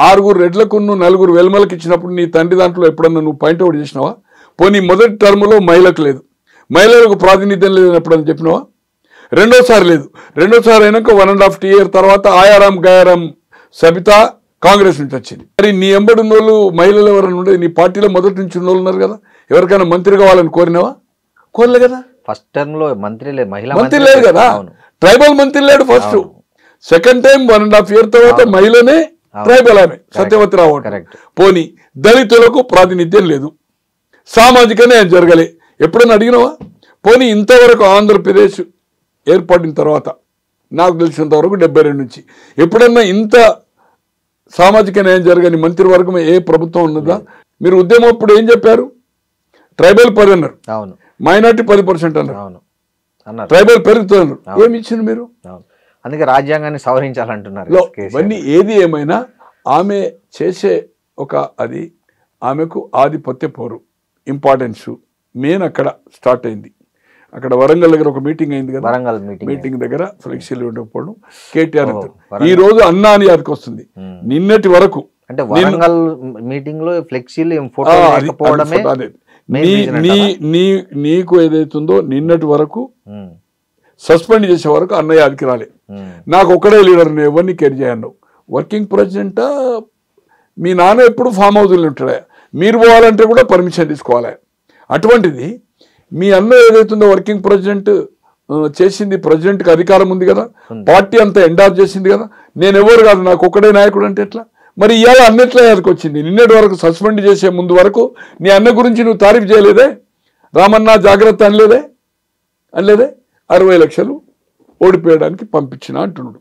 6 రెడ్లకు 4 వెల్మలకు ఇచ్చినప్పుడు నీ తండ్రి దాంట్లో ఎప్పుడన్నా నువ్వు పాయింట్అవుట్ చేసినావా? పోనీ మొదటి టర్మ్లో మహిళకు లేదు, మహిళలకు ప్రాతినిధ్యం లేదని ఎప్పుడన్నా చెప్పినావా? రెండోసారి లేదు. రెండోసారి అయినాక 1.5 year తర్వాత ఆయారాం గయారాం సబితా కాంగ్రెస్ నుంచి వచ్చింది. మరి నీ ఎంబడి ఉన్న వాళ్ళు మహిళలు ఎవరైనా ఉండేది? నీ పార్టీలో మొదటి నుంచి ఉన్న వాళ్ళు ఉన్నారు కదా, ఎవరికైనా మంత్రి కావాలని కోరినావా? కోరలే కదా. ఫస్ట్ టర్మ్ లో మంత్రి లేదు కదా, ట్రైబల్ మంత్రి లేడు ఫస్ట్. సెకండ్ టైం 1.5 year తర్వాత మహిళనే ట్రైబల్ ఆమె సత్యవతి రావు. పోనీ దళితులకు ప్రాతినిధ్యం లేదు, సామాజిక న్యాయం జరగలే, ఎప్పుడైనా అడిగినావా? పోనీ ఇంతవరకు ఆంధ్రప్రదేశ్ ఏర్పడిన తర్వాత నాకు తెలిసినంత వరకు 72 నుంచి ఎప్పుడన్నా ఇంత సామాజిక న్యాయం జరగని మంత్రివర్గం ఏ ప్రభుత్వం ఉన్నదా? మీరు ఉద్యమం అప్పుడు ఏం చెప్పారు? ట్రైబల్ 10 అన్నారు, అవును మైనార్టీ 10% అన్నారు, అవును అన్నారు, ట్రైబల్ పెరుగుతుంది అన్నారు. ఏమి ఇచ్చింది మీరు? అవును. అందుకే రాజ్యాంగాన్ని సవరించాలంటున్నారు ఇవన్నీ ఏది ఏమైనా ఆమె చేసే అది ఆమెకు ఆధిపత్య పోరు ఇంపార్టెన్స్ మెయిన్ అక్కడ స్టార్ట్ అయింది. అక్కడ వరంగల్ దగ్గర ఒక మీటింగ్ అయింది కదా, వరంగల్ మీటింగ్ దగ్గర ఫ్లెక్సీలు ఉండకపోవడం కేటీఆర్ ఈ రోజు అన్నా అని యాదకి వస్తుంది. నిన్నటి వరకు అంటే వరంగల్ మీటింగ్ లో ఫ్లెక్సీలు ఫోటో లేకపోవడమే నీకు ఏదైతుందో నిన్నటి వరకు సస్పెండ్ చేసే వరకు అన్నయ్య యాదకి రాలే. నాకు ఒక్కడే లీడర్, నేను ఎవరిని కేర్ చేయను. వర్కింగ్ ప్రెసిడెంటా మీ నాన్న ఎప్పుడు ఫామ్ హౌస్లో ఉంటాడా, మీరు పోవాలంటే కూడా పర్మిషన్ తీసుకోవాలి. అటువంటిది మీ అన్న ఏదైతుందో వర్కింగ్ ప్రెసిడెంట్ చేసింది, ప్రెసిడెంట్కి అధికారం ఉంది కదా, పార్టీ అంతా ఎండార్జ్ చేసింది కదా, నేను ఎవరు కాదు నాకు ఒక్కడే నాయకుడు అంటే ఎట్లా? మరి ఇవాళ అన్నెట్లా యాదకి వచ్చింది? నిన్నటి వరకు సస్పెండ్ చేసే ముందు వరకు నీ అన్న గురించి నువ్వు తారీఫ్ చేయలేదే, రామన్న జాగ్రత్త అనలేదే 60 లక్షలు ఓడిపోయడానికి పంపించిన అంటున్నాడు.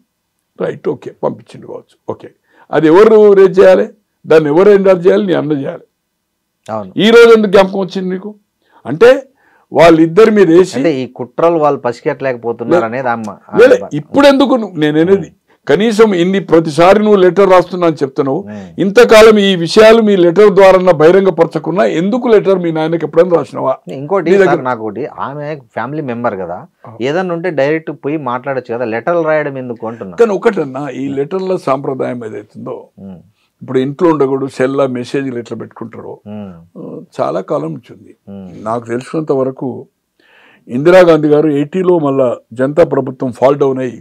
రైట్, ఓకే పంపించిండు కావచ్చు, ఓకే. అది ఎవరు రేజ్ చేయాలి, దాన్ని ఎవరు ఎండార్జ్ చేయాలి? నీ అన్న చేయాలి. ఈ రోజు ఎందుకు జ్ఞాపకం వచ్చింది నీకు? అంటే వాళ్ళిద్దరి మీద వేసి ఈ కుట్రలు వాళ్ళు పసిగట్టలేకపోతున్నారు అనేది ఇప్పుడు ఎందుకు నేనేది కనీసం ఇన్ని ప్రతిసారి నువ్వు లెటర్ రాస్తున్నా అని చెప్తున్నావు, ఇంతకాలం ఈ విషయాలు మీ లెటర్ ద్వారా బహిరంగపరచకున్నా ఎందుకు లెటర్ మీ నాయనకి ఎప్పుడైనా రాసినావా? ఇంకోటి నాకు ఆమె ఫ్యామిలీ మెంబర్ కదా, ఏదన్నా ఉంటే డైరెక్ట్ పోయి మాట్లాడచ్చు కదా, లెటర్లు రాయడం ఎందుకు అంటున్నా. కానీ ఒకటన్నా ఈ లెటర్ల సాంప్రదాయం ఏదైతుందో, ఇప్పుడు ఇంట్లో ఉండకూడదు సెల్లా మెసేజ్లు ఎట్లా పెట్టుకుంటారో చాలా కాలం నుంచి ఉంది. నాకు తెలిసినంత వరకు ఇందిరాగాంధీ గారు 80లో మళ్ళా జనతా ప్రభుత్వం ఫాల్ డౌన్ అయ్యి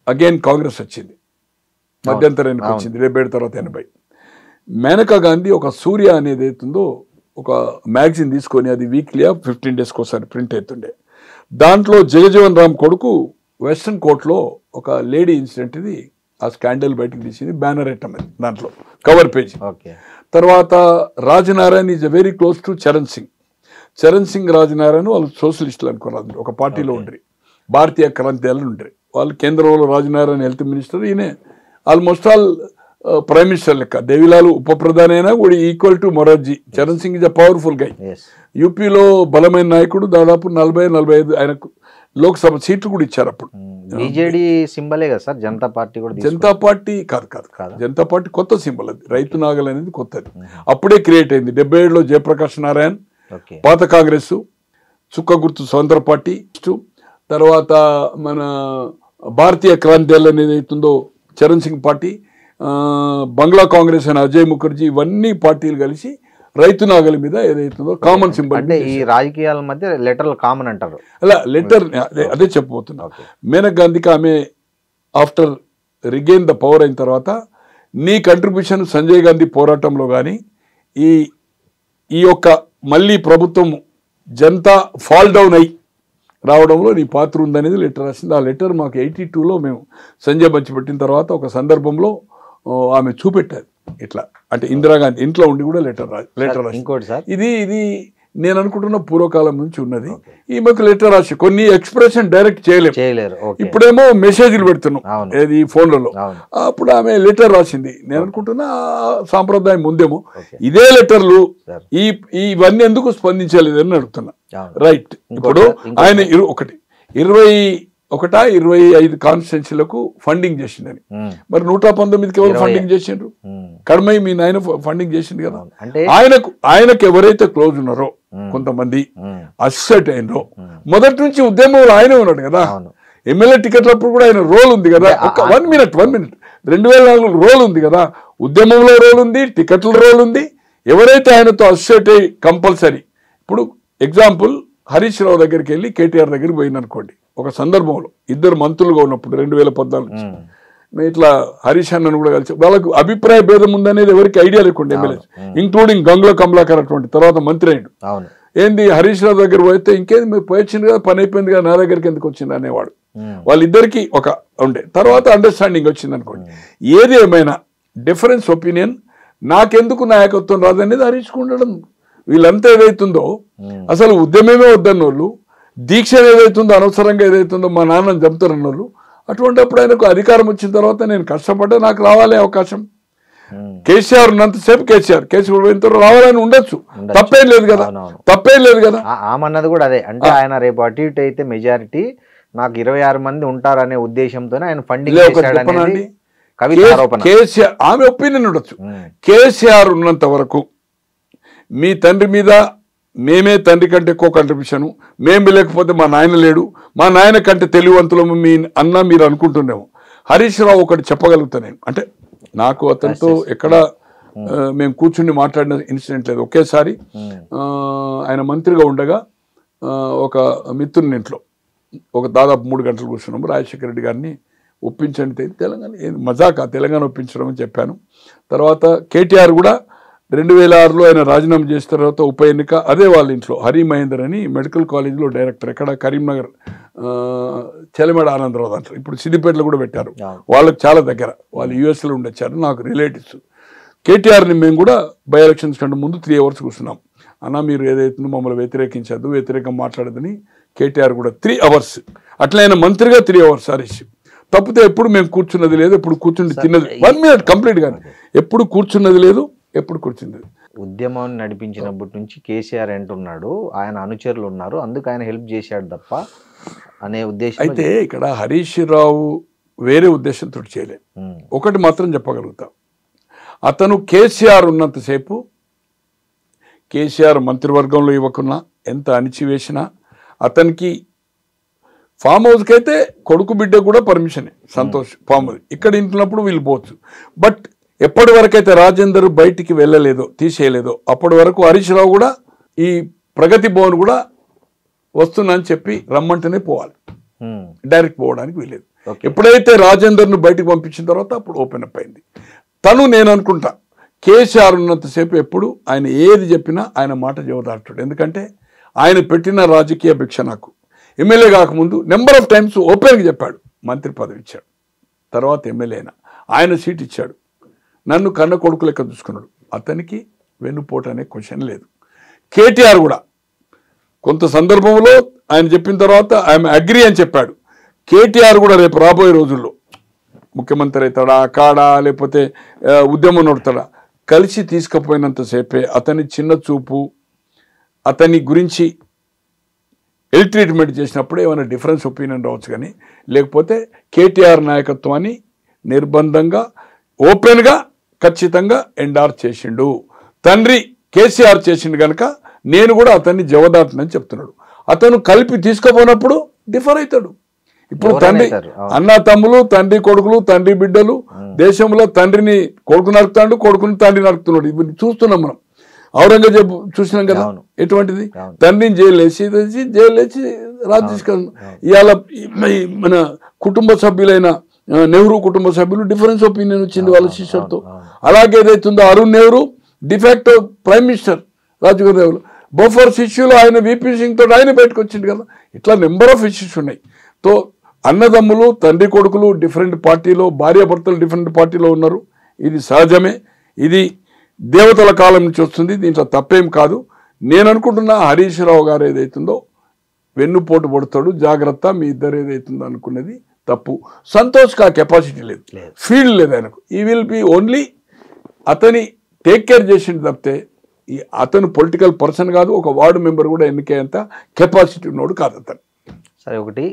అగైన్ కాంగ్రెస్ వచ్చింది, మధ్యంతరానికి వచ్చింది 77 తర్వాత 80. మేనకా గాంధీ ఒక సూర్య అనేది అవుతుందో ఒక మ్యాగజైన్ తీసుకొని అది వీక్లీ 15 డేస్కి ఒకసారి ప్రింట్ అవుతుండే. దాంట్లో జగజీవన్ రామ్ కొడుకు వెస్టర్న్ కోర్ట్లో ఒక లేడీ ఇన్సిడెంట్ ఇది ఆ స్కాండల్ బయటకు తీసింది, బ్యానర్ ఐటమ్ అది దాంట్లో కవర్ పేజ్. తర్వాత Rajanarayana is very close to Charan Singh Rajanarayana వాళ్ళు సోషలిస్టులు అనుకున్నారు, ఒక పార్టీలో ఉండ్రి, భారతీయ క్రాంతి దళాలు ఉండ్రి. వాళ్ళు కేంద్రంలో రాజనారాయణ హెల్త్ మినిస్టర్, ఈయన ఆల్మోస్ట్ ఆల్ ప్రైమ్ మినిస్టర్ లెక్క. దేవిలాల్ ఉప ప్రధాని అయినా కూడా equal to Morarji. Charan Singh is a powerful guy. యూపీలో బలమైన నాయకుడు, దాదాపు 40-45 ఆయనకు లోక్సభ సీట్లు కూడా ఇచ్చారు అప్పుడు. బీజేడీ సింబలే కదా సార్ జనతా పార్టీ కూడా? జనతా పార్టీ కాదు, జనతా పార్టీ కొత్త సింబల్ అది, రైతు నాగల్ అనేది కొత్తది, అప్పుడే క్రియేట్ అయింది. 77లో జయప్రకాష్ నారాయణ్, పాత కాంగ్రెస్, చుక్క గుర్తు స్వతంత్ర పార్టీ, తర్వాత మన భారతీయ క్రాంతి దళ్ అనేది అవుతుందో చరణ్ సింగ్ పార్టీ, బంగ్లా కాంగ్రెస్ అయిన అజయ్ ముఖర్జీ, ఇవన్నీ పార్టీలు కలిసి రైతు నాగలి మీద ఏదైతుందో కామన్ సింబల్. అంటే ఈ రాజకీయాల మధ్య లెటర్లు కామన్ అంటారు. అలా లెటర్ అదే చెప్పబోతున్నా. మేనకా గాంధీకి ఆమె ఆఫ్టర్ రిగెయిన్ ద పవర్ అయిన తర్వాత నీ కంట్రిబ్యూషన్ సంజయ్ గాంధీ పోరాటంలో కానీ ఈ యొక్క మళ్ళీ ప్రభుత్వం జనతా ఫాల్ డౌన్ అయ్యి రావడంలో నీ పాత్ర ఉందనేది లెటర్ రాసింది. ఆ లెటర్ మాకు 82లో మేము సంజయ్ పంచిపెట్టిన తర్వాత ఒక సందర్భంలో ఆమె చూపెట్టారు ఇట్లా. అంటే ఇందిరాగాంధీ ఇంట్లో ఉండి కూడా లెటర్ రాసి. ఇంకోటి సార్, ఇది నేను అనుకుంటున్న పూర్వకాలం నుంచి ఉన్నది. ఈమెకు లెటర్ రాసి కొన్ని ఎక్స్ప్రెషన్ డైరెక్ట్ చేయలేరు. ఇప్పుడేమో మెసేజ్లు పెడుతున్నాం ఏది ఫోన్లలో. అప్పుడు ఆమె లెటర్ రాసింది. నేను అనుకుంటున్నా సాంప్రదాయం ముందేమో ఇదే లెటర్లు ఇవన్నీ ఎందుకు స్పందించలేదని అడుగుతున్నా. రైట్, ఇప్పుడు ఆయన 25 కాన్స్టిట్యున్సీలకు ఫండింగ్ చేసిందని, మరి 119కి ఎవరు ఫండింగ్ చేసిండ్రు? కడమై మీ నాయన ఫండింగ్ చేసింది కదా. ఆయనకు ఎవరైతే క్లోజ్ ఉన్నారో కొంతమంది అసెట్ అయినరో మొదటి నుంచి ఉద్యమంలో ఆయనే ఉన్నాడు కదా. ఎమ్మెల్యే టికెట్లప్పుడు కూడా ఆయన రోల్ ఉంది కదా. ఒక 1 మినిట్ 2004 రోల్ ఉంది కదా. ఉద్యమంలో రోల్ ఉంది, టికెట్ల రోల్ ఉంది. ఎవరైతే ఆయనతో అసెట్ అయ్యి కంపల్సరీ. ఇప్పుడు ఎగ్జాంపుల్ హరీష్ రావు దగ్గరికి వెళ్ళి కేటీఆర్ దగ్గరికి పోయిందనుకోండి, ఒక సందర్భంలో ఇద్దరు మంత్రులుగా ఉన్నప్పుడు 2014 ఇట్లా హరీష్ అన్నను కూడా కలిసి వాళ్ళకు అభిప్రాయ భేదం ఉందనేది ఎవరికి ఐడియా లేకుండా ఎమ్మెల్యే ఇంక్లూడింగ్ గంగుల కమలాకర్ అటువంటి తర్వాత మంత్రి అయ్యాడు. ఏంది హరీష్ రావు దగ్గర పోతే ఇంకేది మీరు పోయొచ్చింది కదా, పని అయిపోయింది కదా, నా దగ్గరికి ఎందుకు వచ్చింది అనేవాడు. వాళ్ళిద్దరికి ఒక ఉండే తర్వాత అండర్స్టాండింగ్ వచ్చింది అనుకోండి. ఏది ఏమైనా డిఫరెన్స్ ఒపీనియన్ నాకెందుకు నాయకత్వం రాదనేది హరీష్కు ఉండడం. వీళ్ళంతా ఏదైతుందో అసలు ఉద్యమమే వద్దన్న వాళ్ళు, దీక్ష ఏదైతుందో అనవసరంగా ఏదైతుందో మా నాన్నని చంపుతారన్న వాళ్ళు, అటువంటిప్పుడు ఆయనకు అధికారం వచ్చిన తర్వాత నేను కష్టపడ్డా నాకు రావాలి అవకాశం. కేసీఆర్ ఉన్నంతసేపు కేసీఆర్ పోయిన తర్వాత రావాలని ఉండొచ్చు, తప్పేం లేదు కదా, తప్పేం లేదు కదా. ఆమన్నది కూడా అదే, అంటే ఆయన రేపు అటు ఇటు అయితే మెజారిటీ నాకు 26 మంది ఉంటారనే ఉద్దేశంతోనే ఆయన ఫండింగ్ చేశాడనేది కవిత ఆరోపణ. కేసీఆర్ ఆమె ఒపీనియన్ ఉండొచ్చు. కేసీఆర్ ఉన్నంత వరకు మీ తండ్రి మీద మేమే తండ్రి కంటే ఎక్కువ కంట్రిబ్యూషన్, మేము లేకపోతే మా నాయన లేడు, మా నాయన కంటే తెలివంతులము మీ అన్న మీరు అనుకుంటున్నాము. హరీష్ రావు ఒకటి చెప్పగలుగుతాను నేను, అంటే నాకు అతనితో ఎక్కడ మేము కూర్చుని మాట్లాడిన ఇన్సిడెంట్ లేదు. ఒకేసారి ఆయన మంత్రిగా ఉండగా ఒక మిత్రుని ఇంట్లో ఒక దాదాపు 3 గంటలు కూర్చున్నాము. రాజశేఖర రెడ్డి గారిని ఒప్పించండి, తెలంగాణ మజాకా తెలంగాణ ఒప్పించడం అని చెప్పాను. తర్వాత కేటీఆర్ కూడా 2006లో ఆయన రాజీనామా చేసిన తర్వాత ఉప ఎన్నిక అదే వాళ్ళ ఇంట్లో హరి మహేందర్ అని మెడికల్ కాలేజ్లో డైరెక్టర్, ఎక్కడ కరీంనగర్ చెలమేడ ఆనందరావు దాంట్లో, ఇప్పుడు సిద్దిపేటలో కూడా పెట్టారు. వాళ్ళకి చాలా దగ్గర, వాళ్ళు యూఎస్లో ఉండొచ్చారు, నాకు రిలేటివ్స్. కేటీఆర్ని మేము కూడా బై ఎలక్షన్స్ కంటే ముందు 3 hours కూర్చున్నాం. అన్న మీరు ఏదైతుందో మమ్మల్ని వ్యతిరేకించద్దు, వ్యతిరేకం మాట్లాడదని కేటీఆర్ కూడా 3 hours. అట్లా ఆయన మంత్రిగా 3 hours హరీష్. తప్పితే ఎప్పుడు మేము కూర్చున్నది లేదు, ఎప్పుడు కూర్చుని తిన్నది 1 minute కంప్లీట్గా, ఎప్పుడు కూర్చున్నది లేదు, ఎప్పుడు కూర్చున్నది. ఉద్యమాన్ని నడిపించినప్పటి నుంచి కేసీఆర్ అంటున్నాడు ఆయన అనుచరులు ఉన్నారు, అందుకు ఆయన హెల్ప్ చేశాడు తప్ప అనే ఉద్దేశం. అయితే ఇక్కడ హరీష్ రావు వేరే ఉద్దేశంతో చేయలేదు. ఒకటి మాత్రం చెప్పగలుగుతా, అతను కేసీఆర్ ఉన్నంతసేపు కేసీఆర్ మంత్రివర్గంలో ఇవ్వకున్నా, ఎంత అణిచివేసినా అతనికి ఫామ్ హౌస్కి అయితే కొడుకు బిడ్డ కూడా పర్మిషనే, సంతోష్ ఫామ్ హౌస్ ఇక్కడ ఇంటున్నప్పుడు వీళ్ళు పోవచ్చు. బట్ ఎప్పటి వరకైతే రాజేందర్ బయటికి వెళ్ళలేదో, తీసేయలేదో, అప్పటి వరకు హరీష్ రావు కూడా ఈ ప్రగతి భవన్ కూడా వస్తున్నా అని చెప్పి రమ్మంటేనే పోవాలి, డైరెక్ట్ పోవడానికి వీలేదు. ఎప్పుడైతే రాజేందర్ను బయటకు పంపించిన తర్వాత అప్పుడు ఓపెన్ అప్ అయింది. తను నేను అనుకుంటా కేసీఆర్ ఉన్నంతసేపు ఎప్పుడు ఆయన ఏది చెప్పినా ఆయన మాట జవదాటాడు. ఎందుకంటే ఆయన పెట్టిన రాజకీయ భిక్ష నాకు ఎమ్మెల్యే కాకముందు నెంబర్ ఆఫ్ టైమ్స్ ఓపెన్గా చెప్పాడు, మంత్రి పదవి ఇచ్చాడు, తర్వాత ఎమ్మెల్యే అయినా ఆయన సీట్ ఇచ్చాడు, నన్ను కన్న కొడుకు లెక్క చూసుకున్నాడు. అతనికి వెన్నుపోటు అనే క్వశ్చన్ లేదు. కేటీఆర్ కూడా కొంత సందర్భంలో ఆయన చెప్పిన తర్వాత ఆయన అగ్రి అని చెప్పాడు. కేటీఆర్ కూడా రేపు రాబోయే రోజుల్లో ముఖ్యమంత్రి అవుతాడా, కాడా, లేకపోతే ఉద్యమం నడుతాడా, కలిసి తీసుకుపోయినంతసేపే అతని చిన్న చూపు, అతని గురించి ఎల్ ట్రీట్మెంట్ చేసినప్పుడు ఏమైనా డిఫరెన్స్ ఒపీనియన్ రావచ్చు, కానీ లేకపోతే కేటీఆర్ నాయకత్వాన్ని నిర్బంధంగా ఓపెన్గా ఖచ్చితంగా ఎండార్ చేసిండు. తండ్రి కేసీఆర్ చేసిండు కనుక నేను కూడా అతన్ని జవదాటనని చెప్తున్నాడు. అతను కలిపి తీసుకుపోయినప్పుడు డిఫర్ అవుతాడు. ఇప్పుడు తండ్రి అన్న తమ్ములు, తండ్రి కొడుకులు, తండ్రి బిడ్డలు, దేశంలో తండ్రిని కొడుకు నరుకుతాడు, కొడుకుని తండ్రి నరుకుతున్నాడు. ఇవన్నీ చూస్తున్నాం మనం. ఔరంగజేబు చూసినాం కదా ఎటువంటిది, తండ్రిని జైలేసి రాజు తీసుకెళ్ళి. ఇవాళ మన కుటుంబ సభ్యులైన నెహ్రూ కుటుంబ సభ్యులు డిఫరెన్స్ ఒపీనియన్ వచ్చింది వాళ్ళ సిస్టర్తో. అలాగే ఏదైతుందో Arun Nehru de facto prime minister Rajiv Gandhi Bofors ఇష్యూలో ఆయన వీపీ సింగ్ తోటి ఆయన బయటకు వచ్చింది కదా. ఇట్లా నెంబర్ ఆఫ్ ఇష్యూస్ ఉన్నాయి. తో అన్నదమ్ములు, తండ్రి కొడుకులు డిఫరెంట్ పార్టీలో, భార్యాభర్తలు డిఫరెంట్ పార్టీలో ఉన్నారు. ఇది సహజమే, ఇది దేవతల కాలం నుంచి వస్తుంది, దీంట్లో తప్పేం కాదు. నేను అనుకుంటున్నా హరీష్ రావు గారు ఏదైతుందో వెన్నుపోటు పడతాడు, జాగ్రత్త, మీ ఇద్దరు ఏదైతుందో అనుకున్నది తప్పు. సంతోష్కి ఆ కెపాసిటీ లేదు, ఫీల్డ్ లేదు ఆయనకు. ఈ విల్ బి ఓన్లీ అతని టేక్ కేర్ చేసింది తప్పితే అతను పొలిటికల్ పర్సన్ కాదు, ఒక వార్డు మెంబర్ కూడా ఎన్నికయ్యేంత కెపాసిటీ ఉన్నాడు కాదు అతను. సరే, ఒకటి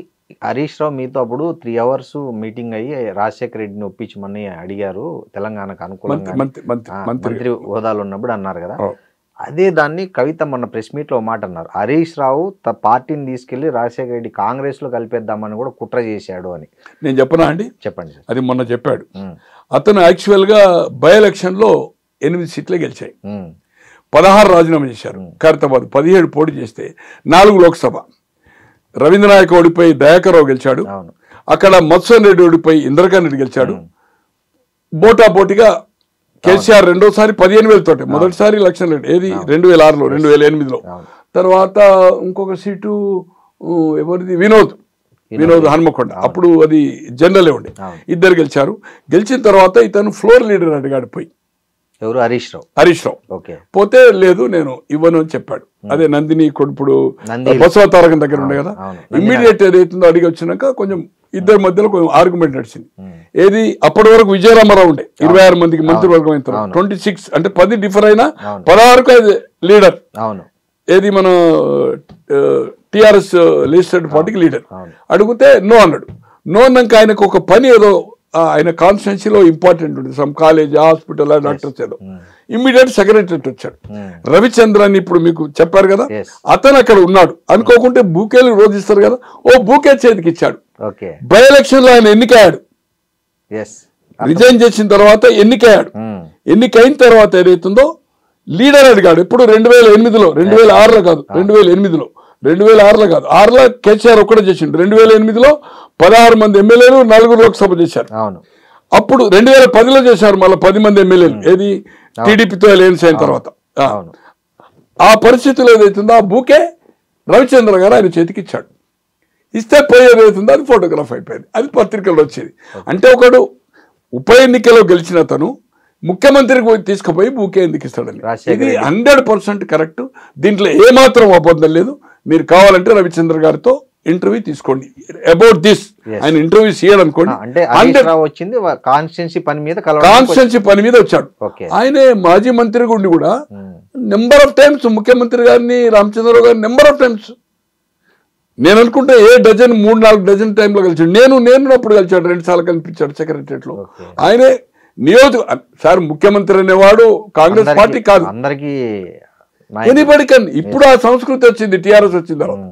హరీష్ రావు మీతో అప్పుడు 3 hours మీటింగ్ అయ్యి రాజశేఖర రెడ్డిని ఒప్పించమని అడిగారు, తెలంగాణకు అనుకూలంగా మంత్రి హోదాలో ఉన్నప్పుడు అన్నారు కదా. అదే దాన్ని కవిత మొన్న ప్రెస్ మీట్లో మాట అన్నారు, హరీష్ రావు పార్టీని తీసుకెళ్లి రాజశేఖర రెడ్డి కాంగ్రెస్ లో కలిపేద్దామని కూడా కుట్ర చేశాడు అని. నేను చెప్పనా అండి? చెప్పండి. అది మొన్న చెప్పాడు. అతను యాక్చువల్గా బై ఎలక్షన్లో 8 సీట్లే గెలిచాయి, 16 రాజీనామా చేశారు. ఖైరతాబాద్ 17 పోటీ చేస్తే 4 లోక్సభ. రవీంద్రనాయక్ ఓడిపోయి దయాకర్రావు గెలిచాడు. అక్కడ మత్స్వన్ రెడ్డి ఓడిపోయి ఇంద్రకాంత్ రెడ్డి గెలిచాడు. పోటాపోటీగా కేసీఆర్ రెండోసారి 15,000 తోటి, మొదటిసారి 1,00,000 రెడ్డి ఏది 2006లో, 2008లో. తర్వాత ఇంకొక సీటు ఎవరిది, వినోద్ హన్మకొండ, అప్పుడు అది జనరలే ఉండే. ఇద్దరు గెలిచారు. గెలిచిన తర్వాత ఇతను ఫ్లోర్ లీడర్ అడిగాడు పోయి ఎవరు? హరీష్ రావు. ఓకే. పోతే లేదు నేను ఇవ్వను అని చెప్పాడు. అదే నందిని ఇప్పుడు బసవ తారకం దగ్గర ఉండే కదా, ఇమ్మీడియట్ ఏదైతుందో అడిగి వచ్చినాక కొంచెం ఇద్దరి మధ్యలో కొంచెం ఆర్గ్యుమెంట్ నడిచింది. ఏది అప్పటి వరకు విజయరామారావు ఉండే 26 మందికి మంత్రివర్గం అయిన తర్వాత 26 అంటే 10 డిఫర్ అయినా 16కు అది లీడర్. ఏది మన టిఆర్ఎస్ లెజిస్లేటివ్ పార్టీకి లీడర్. అడిగితే నో అన్నాడు. నో అన్నాక ఆయనకు ఒక పని ఏదో ఆయన కాన్స్టిట్యున్సీలో ఇంపార్టెంట్ ఉంటుంది, సమ్ కాలేజ్ హాస్పిటల్ డాక్టర్స్ ఏదో. ఇమ్మీడియట్ సెక్రటరేట్ వచ్చాడు. రవిచంద్రన్ ఇప్పుడు మీకు చెప్పారు కదా, అతను అక్కడ ఉన్నాడు. అనుకోకుంటే బూకేలు రోజు ఇస్తారు కదా, ఓ బూకే చేతికి ఇచ్చాడు. బై ఎలక్షన్ లో ఆయన ఎన్నికయ్యాడు. రిజైన్ చేసిన తర్వాత ఎన్నికయ్యాడు. ఎన్నికైన తర్వాత ఏదైతుందో లీడర్ అడిగాడు. ఇప్పుడు 2008లో 2006లో కాదు, 2008లో 2006లో కాదు, 6లో కేసీఆర్ ఒక్కడే చేసిండు. 2008లో 16 మంది ఎమ్మెల్యేలు 4 లోక్సభ చేశారు. అప్పుడు 2010లో చేశారు మళ్ళీ 10 మంది ఎమ్మెల్యేలు. ఏది టీడీపీతో అలయన్స్ అయిన తర్వాత. ఆ పరిస్థితిలో ఏదైతుందో ఆ బూకే రవిచంద్ర గారు ఆయన చేతికి ఇచ్చాడు. ఇస్తే పోయేది అవుతుందో అది ఫోటోగ్రాఫ్ అయిపోయింది. అది పత్రికల్లో వచ్చేది. అంటే ఒకడు ఉప ఎన్నికలో గెలిచిన అతను ముఖ్యమంత్రికి తీసుకుపోయి బూకే ఎందుకు ఇస్తాడని. ఇది 100% కరెక్ట్. దీంట్లో ఏమాత్రం అబద్ధం లేదు. మీరు కావాలంటే రవిచంద్ర గారితో ఇంటర్వ్యూ తీసుకోండి అబౌట్ దిస్. ఆయన ఇంటర్వ్యూ చేయడనుకోండి. కాన్స్టిట్యున్సీ పని మీద వచ్చాడు. ఆయనే మాజీ మంత్రిగా ఉండి కూడా నెంబర్ ఆఫ్ టైమ్స్ ముఖ్యమంత్రి గారిని రామచంద్రరావు గారిని నెంబర్ ఆఫ్ టైమ్స్ నేను అనుకుంటే 3-4 డజన్ టైంలో కలిసాడు. నేను అప్పుడు కలిసాడు 2 సార్లు కనిపించాడు సెక్రటరియట్ లో. ఆయనే సార్ ముఖ్యమంత్రి అనేవాడు కాంగ్రెస్ పార్టీ కాదు, ఎనీబడి కన్. ఇప్పుడు ఆ సంస్కృతి వచ్చింది, టీఆర్ఎస్ వచ్చింది తర్వాత.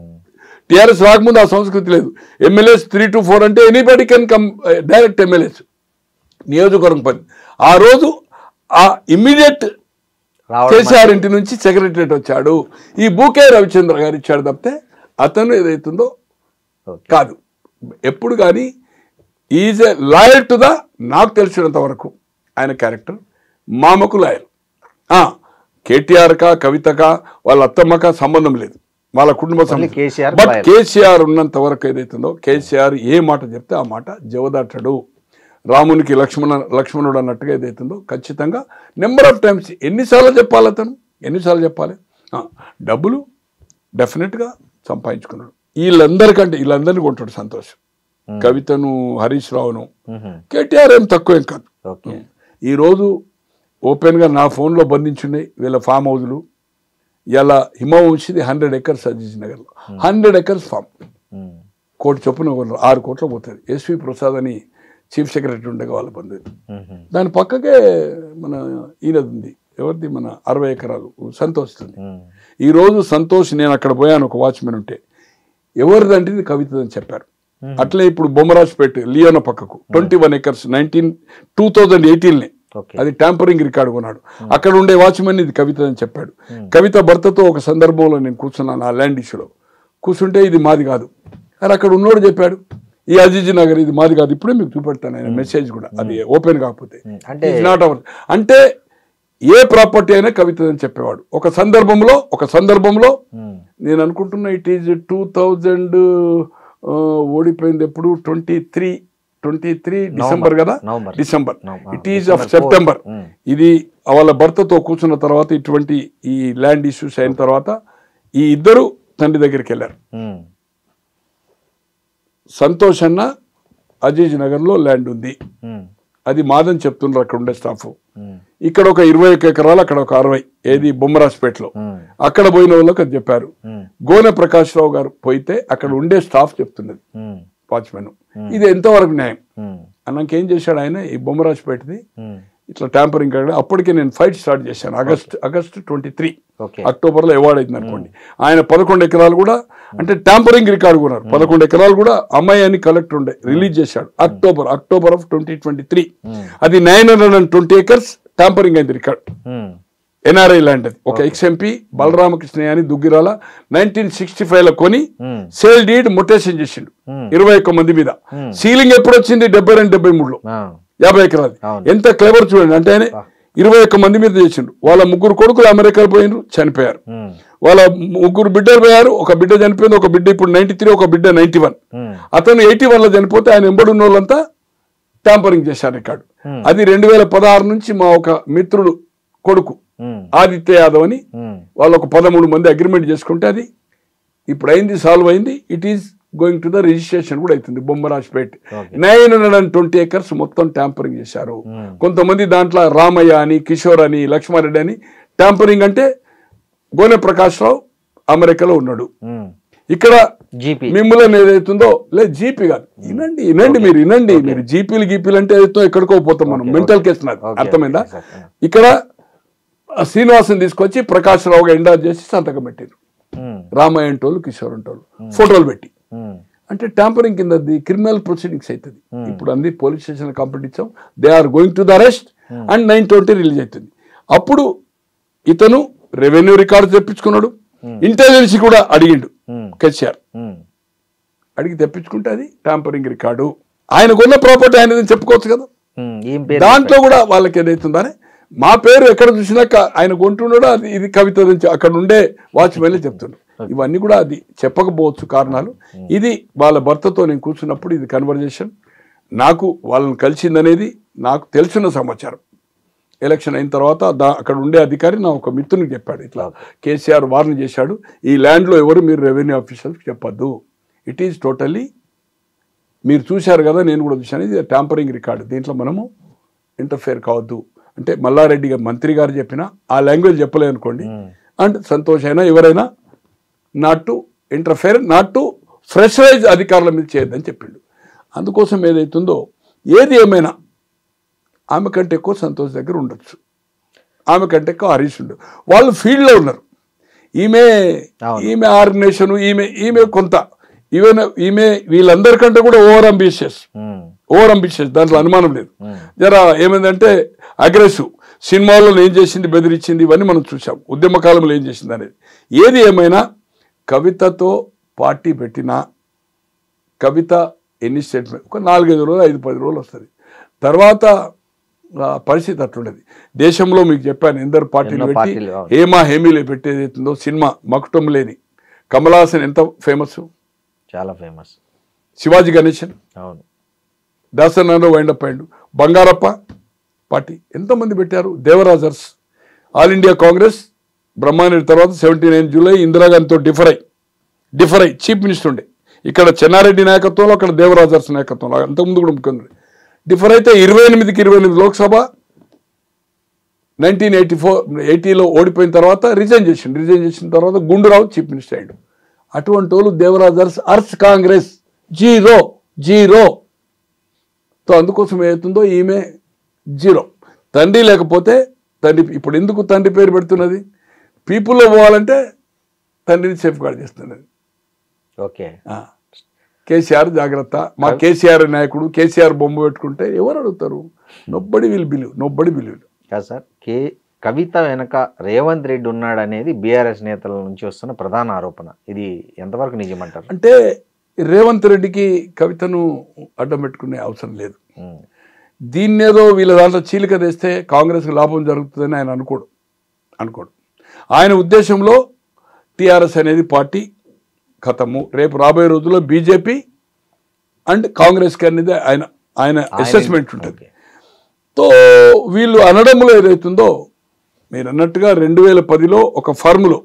టీఆర్ఎస్ రాకముందు ఆ సంస్కృతి లేదు. ఎమ్మెల్యేస్ 3 to 4 అంటే anybody can come direct MLAs నియోజకవర్గం పని. ఆ రోజు ఆ ఇమ్మీడియట్ కేసీఆర్ ఇంటి నుంచి సెక్రటరియట్ వచ్చాడు. ఈ బూకే రవిచంద్ర గారు ఇచ్చాడు తప్పితే అతను ఏదైతుందో కాదు. ఎప్పుడు కానీ is a loyal to the, నాకు తెలిసినంత వరకు ఆయన క్యారెక్టర్ మామకు లాయల్. కేటీఆర్కా కవితకా వాళ్ళ అత్తమ్మకా సంబంధం లేదు, వాళ్ళ కుటుంబ సంబంధం. బట్ కేసీఆర్ ఉన్నంత వరకు ఏదైతుందో కేసీఆర్ ఏ మాట చెప్తే ఆ మాట జవదాటడు. రామునికి లక్ష్మణుడు అన్నట్టుగా ఏదైతుందో ఖచ్చితంగా నెంబర్ ఆఫ్ టైమ్స్ ఎన్నిసార్లు చెప్పాలి అతను, ఎన్నిసార్లు చెప్పాలి. డబ్బులు డెఫినెట్గా సంపాదించుకున్నాడు. వీళ్ళందరినీ కొంటాడు సంతోష్. కవితను, హరీష్ రావును, కేటీఆర్ ఏం తక్కువ ఏం కాదు. ఈరోజు ఓపెన్గా నా ఫోన్లో బంధించున్నాయి వీళ్ళ ఫామ్ హౌజులు. ఇలా హిమవంశిది 100 acres అజీజ్ నగర్లో 100 acres ఫామ్. 1 కోటి చొప్పున 6 కోట్లు పోతుంది. ఎస్వి ప్రసాద్ అని చీఫ్ సెక్రటరీ ఉండగా వాళ్ళ బంధువు. దాని పక్కకే మన ఈయనది ఉంది, ఎవరిది, మన 60 ఎకరాలు సంతోష్. ఈరోజు సంతోష్, నేను అక్కడ పోయాను, ఒక వాచ్మెన్ ఉంటే ఎవరిదంటే ఇది కవితదని చెప్పారు. అట్లే ఇప్పుడు బొమ్మరాజ్పేట లియోన పక్కకు 21 acres 2018 అది ట్యాంపరింగ్ రికార్డు కొన్నాడు. అక్కడ ఉండే వాచ్మెన్ ఇది కవిత అని చెప్పాడు. కవిత భర్తతో ఒక సందర్భంలో నేను కూర్చున్నాను ఆ ల్యాండ్ ఇష్యూలో. కూర్చుంటే ఇది మాది కాదు అని అక్కడ ఉన్నోడు చెప్పాడు. ఈ అజీజ్ నగర్ ఇది మాది కాదు. ఇప్పుడే మీకు చూపెడతాను ఆయన మెసేజ్ కూడా, అది ఓపెన్ కాకపోతే. నాట్ అవర్ అంటే ఏ ప్రాపర్టీ అయినా కవిత అని చెప్పేవాడు. ఒక సందర్భంలో నేను అనుకుంటున్నా ఇట్ ఈజ్ 2000 ఓడిపోయింది ఎప్పుడు 23 డిసెంబర్ కదా, December. It is of September. ఇది వాళ్ళ భర్తతో కూర్చున్న తర్వాత ఇటువంటి ఈ ల్యాండ్ ఇష్యూస్ అయిన తర్వాత ఈ ఇద్దరు తండ్రి దగ్గరికి వెళ్ళారు. సంతోష్ అన్న అజీజ్ నగర్లో ల్యాండ్ ఉంది, అది మాదని చెప్తున్నారు అక్కడ ఉండే స్టాఫ్. ఇక్కడ ఒక 21 ఎకరాలు, అక్కడ ఒక 60, ఏది బొమ్మరాజ్పేటలో. అక్కడ పోయిన వాళ్ళకి అది చెప్పారు. గోనె ప్రకాష్ రావు గారు పోయితే అక్కడ ఉండే స్టాఫ్ చెప్తున్నది వాచ్మెన్. ఇది ఎంతవరకు న్యాయం అన్నాక ఏం చేశాడు ఆయన, ఈ బొమ్మరాజ్పేటది ఇట్లా ట్యాంపరింగ్. అప్పటికే నేను ఫైట్ స్టార్ట్ చేశాను. ఆగస్ట్ 23 అక్టోబర్లో అవార్డు అయింది అనుకోండి. ఆయన 11 ఎకరాలు కూడా అంటే ట్యాంపరింగ్ రికార్డు కొన్నారు. 11 ఎకరాలు కూడా అమ్మాయి అని కలెక్టర్ ఉండే రిలీజ్ చేశాడు అక్టోబర్ of 2023. అది 920 acres ట్యాంపరింగ్ అయింది రికార్డ్. ఎన్ఆర్ఐ ల్యాండ్ అది. ఒక ఎక్స్ఎంపీ బలరామకృష్ణ అని దుగ్గిరాల 1965లో కొని సేల్ డీడ్ మొటేషన్ చేసిండు 21 మంది మీద. సీలింగ్ ఎప్పుడు వచ్చింది 72-73లో 50 ఎకరాలు. ఎంత క్లెవర్ చూడండి. అంటే ఆయన 21 మంది మీద చేసిండు. వాళ్ళ 3 కొడుకులు అమెరికాలో పోయినారు, చనిపోయారు. వాళ్ళ 3 బిడ్డలు పోయారు. ఒక బిడ్డ చనిపోయింది, ఒక బిడ్డ ఇప్పుడు 93, ఒక బిడ్డ 91. అతను 81లో చనిపోతే ఆయన ఎంబడున్న వాళ్ళంతా ట్యాంపరింగ్ చేశారు రికార్డు. అది 2016 నుంచి మా ఒక మిత్రుడు కొడుకు ఆదిత్య యాదవ్ అని వాళ్ళు ఒక 13 మంది అగ్రిమెంట్ చేసుకుంటే అది ఇప్పుడు అయింది, సాల్వ్ అయింది. It is going to the registration కూడా అవుతుంది. బొమ్మరాజ్పేట్ 920 acres మొత్తం ట్యాంపరింగ్ చేశారు. కొంతమంది దాంట్లో రామయ్య అని, కిషోర్ అని, లక్ష్మారెడ్డి అని. ట్యాంపరింగ్ అంటే గోనె ప్రకాష్ రావు అమెరికాలో ఉన్నాడు, ఇక్కడ మిమ్మల్ని ఏదైతుందో లేదు జీపీ కాదు. వినండి మీరు జీపీలు అంటే ఏదైతే ఎక్కడికో పోతాం మనం. మెంటల్ కేసు నాకు అర్థమైందా? ఇక్కడ శ్రీనివాసం తీసుకొచ్చి ప్రకాష్ రావుగా ఎండార్ చేసి సంతకం పెట్టారు. రామయ్య అంటోళ్ళు, కిషోర్ అంటోళ్ళు ఫోటోలు పెట్టి. అంటే ట్యాంపరింగ్ కింద క్రిమినల్ ప్రొసీడింగ్స్ అవుతుంది. ఇప్పుడు అన్ని పోలీస్ స్టేషన్ కంప్లైంట్ ఇచ్చాం. They are going to the arrest and 920 release అవుతుంది. అప్పుడు ఇతను రెవెన్యూ రికార్డు తెప్పించుకున్నాడు, ఇంటెలిజెన్స్ కూడా అడిగిండు. కేసీఆర్ అడిగి తెప్పించుకుంటే అది ట్యాంపరింగ్ రికార్డు. ఆయన కొన్న ప్రాపర్టీ ఆయన చెప్పుకోవచ్చు కదా. దాంట్లో కూడా వాళ్ళకి ఏదైతుందని మా పేరు ఎక్కడ చూసినాక ఆయన కొంటున్నాడో అది ఇది కవిత నుంచి అక్కడ ఉండే వాచ్మెన్లే చెప్తున్నాడు. ఇవన్నీ కూడా అది చెప్పకపోవచ్చు కారణాలు. ఇది వాళ్ళ భర్తతో నేను కూర్చున్నప్పుడు ఇది కన్వర్జేషన్ నాకు వాళ్ళని కలిసిందనేది నాకు తెలిసిన సమాచారం. ఎలక్షన్ అయిన తర్వాత అక్కడ ఉండే అధికారి నా ఒక మిత్రునికి చెప్పాడు, ఇట్లా కేసీఆర్ వార్న్ చేశాడు, ఈ ల్యాండ్లో ఎవరు మీరు రెవెన్యూ ఆఫీసర్స్కి చెప్పొద్దు, ఇట్ ఈజ్ టోటల్లీ మీరు చూశారు కదా, నేను కూడా చూశాను, ఇది ట్యాంపరింగ్ రికార్డు, దీంట్లో మనము ఇంటర్ఫేర్ కావద్దు అంటే మల్లారెడ్డి మంత్రి గారు చెప్పినా ఆ లాంగ్వేజ్ చెప్పలేదు అనుకోండి, అండ్ సంతోష్ అయినా ఎవరైనా not to interfere, not to pressurise అధికారుల మీద చేయొద్దని చెప్పిండు. అందుకోసం ఏదైతుందో ఏది ఏమైనా ఆమె కంటే ఎక్కువ సంతోష్ దగ్గర ఉండొచ్చు, ఆమె కంటే ఎక్కువ హరీష్ ఉండదు. వాళ్ళు ఫీల్డ్లో ఉన్నారు. ఈమె ఆర్గనైజేషన్, ఈమె కొంత ఈమె వీళ్ళందరికంటే కూడా ఓవర్ అంబిషియస్, దాంట్లో అనుమానం లేదు. జరా ఏమైందంటే అగ్రెసివ్, సినిమాలో ఏం చేసింది, బెదిరించింది, ఇవన్నీ మనం చూసాం. ఉద్యమ కాలంలో ఏం చేసింది అనేది. ఏది ఏమైనా కవితతో పార్టీ పెట్టినా కవిత ఎన్ని స్టేట్మెంట్ ఒక 4-5 రోజులు 5-10 రోజులు వస్తుంది. తర్వాత పరిస్థితి అట్లుండేది. దేశంలో మీకు చెప్పాను ఎందరు పార్టీలు పెట్టి హేమీలు పెట్టేదైతుందో సినిమా మకుటం లేని కమల్ హాసన్ ఎంత ఫేమస్, చాలా ఫేమస్. శివాజీ గణేశన్, అవును, దాసనారాయణ వైండప్ అయ్యిండు. బంగారప్ప పార్టీ ఎంతమంది పెట్టారు. దేవరాజర్స్, ఆల్ ఇండియా కాంగ్రెస్ బ్రహ్మారెడ్డి తర్వాత 79 జూలై ఇందిరాగాంధీతో డిఫర్ అయ్యి చీఫ్ మినిస్టర్ ఉండే. ఇక్కడ చెన్నారెడ్డి నాయకత్వంలో, అక్కడ దేవరాజర్స్ నాయకత్వంలో, అంతకుముందు కూడా ముఖ్యమంత్రి డిఫర్ అయితే 28కి 28 లోక్సభ 1980లో ఓడిపోయిన తర్వాత రిజైన్ చేసిన తర్వాత గుండూరావు చీఫ్ మినిస్టర్ అయ్యాడు. అటువంటి వాళ్ళు దేవరాజర్స్ అర్స్ కాంగ్రెస్ జీరో. సో అందుకోసం ఏమవుతుందో ఈమె జీరో. తండ్రి లేకపోతే తండ్రి, ఇప్పుడు ఎందుకు తండ్రి పేరు పెడుతున్నది, పీపుల్లో పోవాలంటే తండ్రిని సేఫ్ గార్డ్ చేస్తున్నది. ఓకే, కేసీఆర్ జాగ్రత్త, మా కేసీఆర్ నాయకుడు, కేసీఆర్ బొమ్మ పెట్టుకుంటే ఎవరు అడుగుతారు? నొబ్బడి విల్ బిలీవ్ కాదు సార్. కవిత వెనక రేవంత్ రెడ్డి ఉన్నాడనేది బీఆర్ఎస్ నేతల నుంచి వస్తున్న ప్రధాన ఆరోపణ. ఇది ఎంతవరకు నిజమంటారు? అంటే రేవంత్ రెడ్డికి కవితను అడ్డం పెట్టుకునే అవసరం లేదు. దీన్నేదో వీళ్ళ దాంట్లో చీలిక తెస్తే కాంగ్రెస్కి లాభం జరుగుతుందని ఆయన అనుకోడు. ఆయన ఉద్దేశంలో టీఆర్ఎస్ అనేది పార్టీ ఖతము, రేపు రాబోయే రోజుల్లో బీజేపీ అండ్ కాంగ్రెస్కి అనేది ఆయన అసెస్మెంట్ ఉంటుంది. తో వీళ్ళు అనడంలో ఏదైతుందో మీరు అన్నట్టుగా 2010లో ఒక ఫర్మ్లో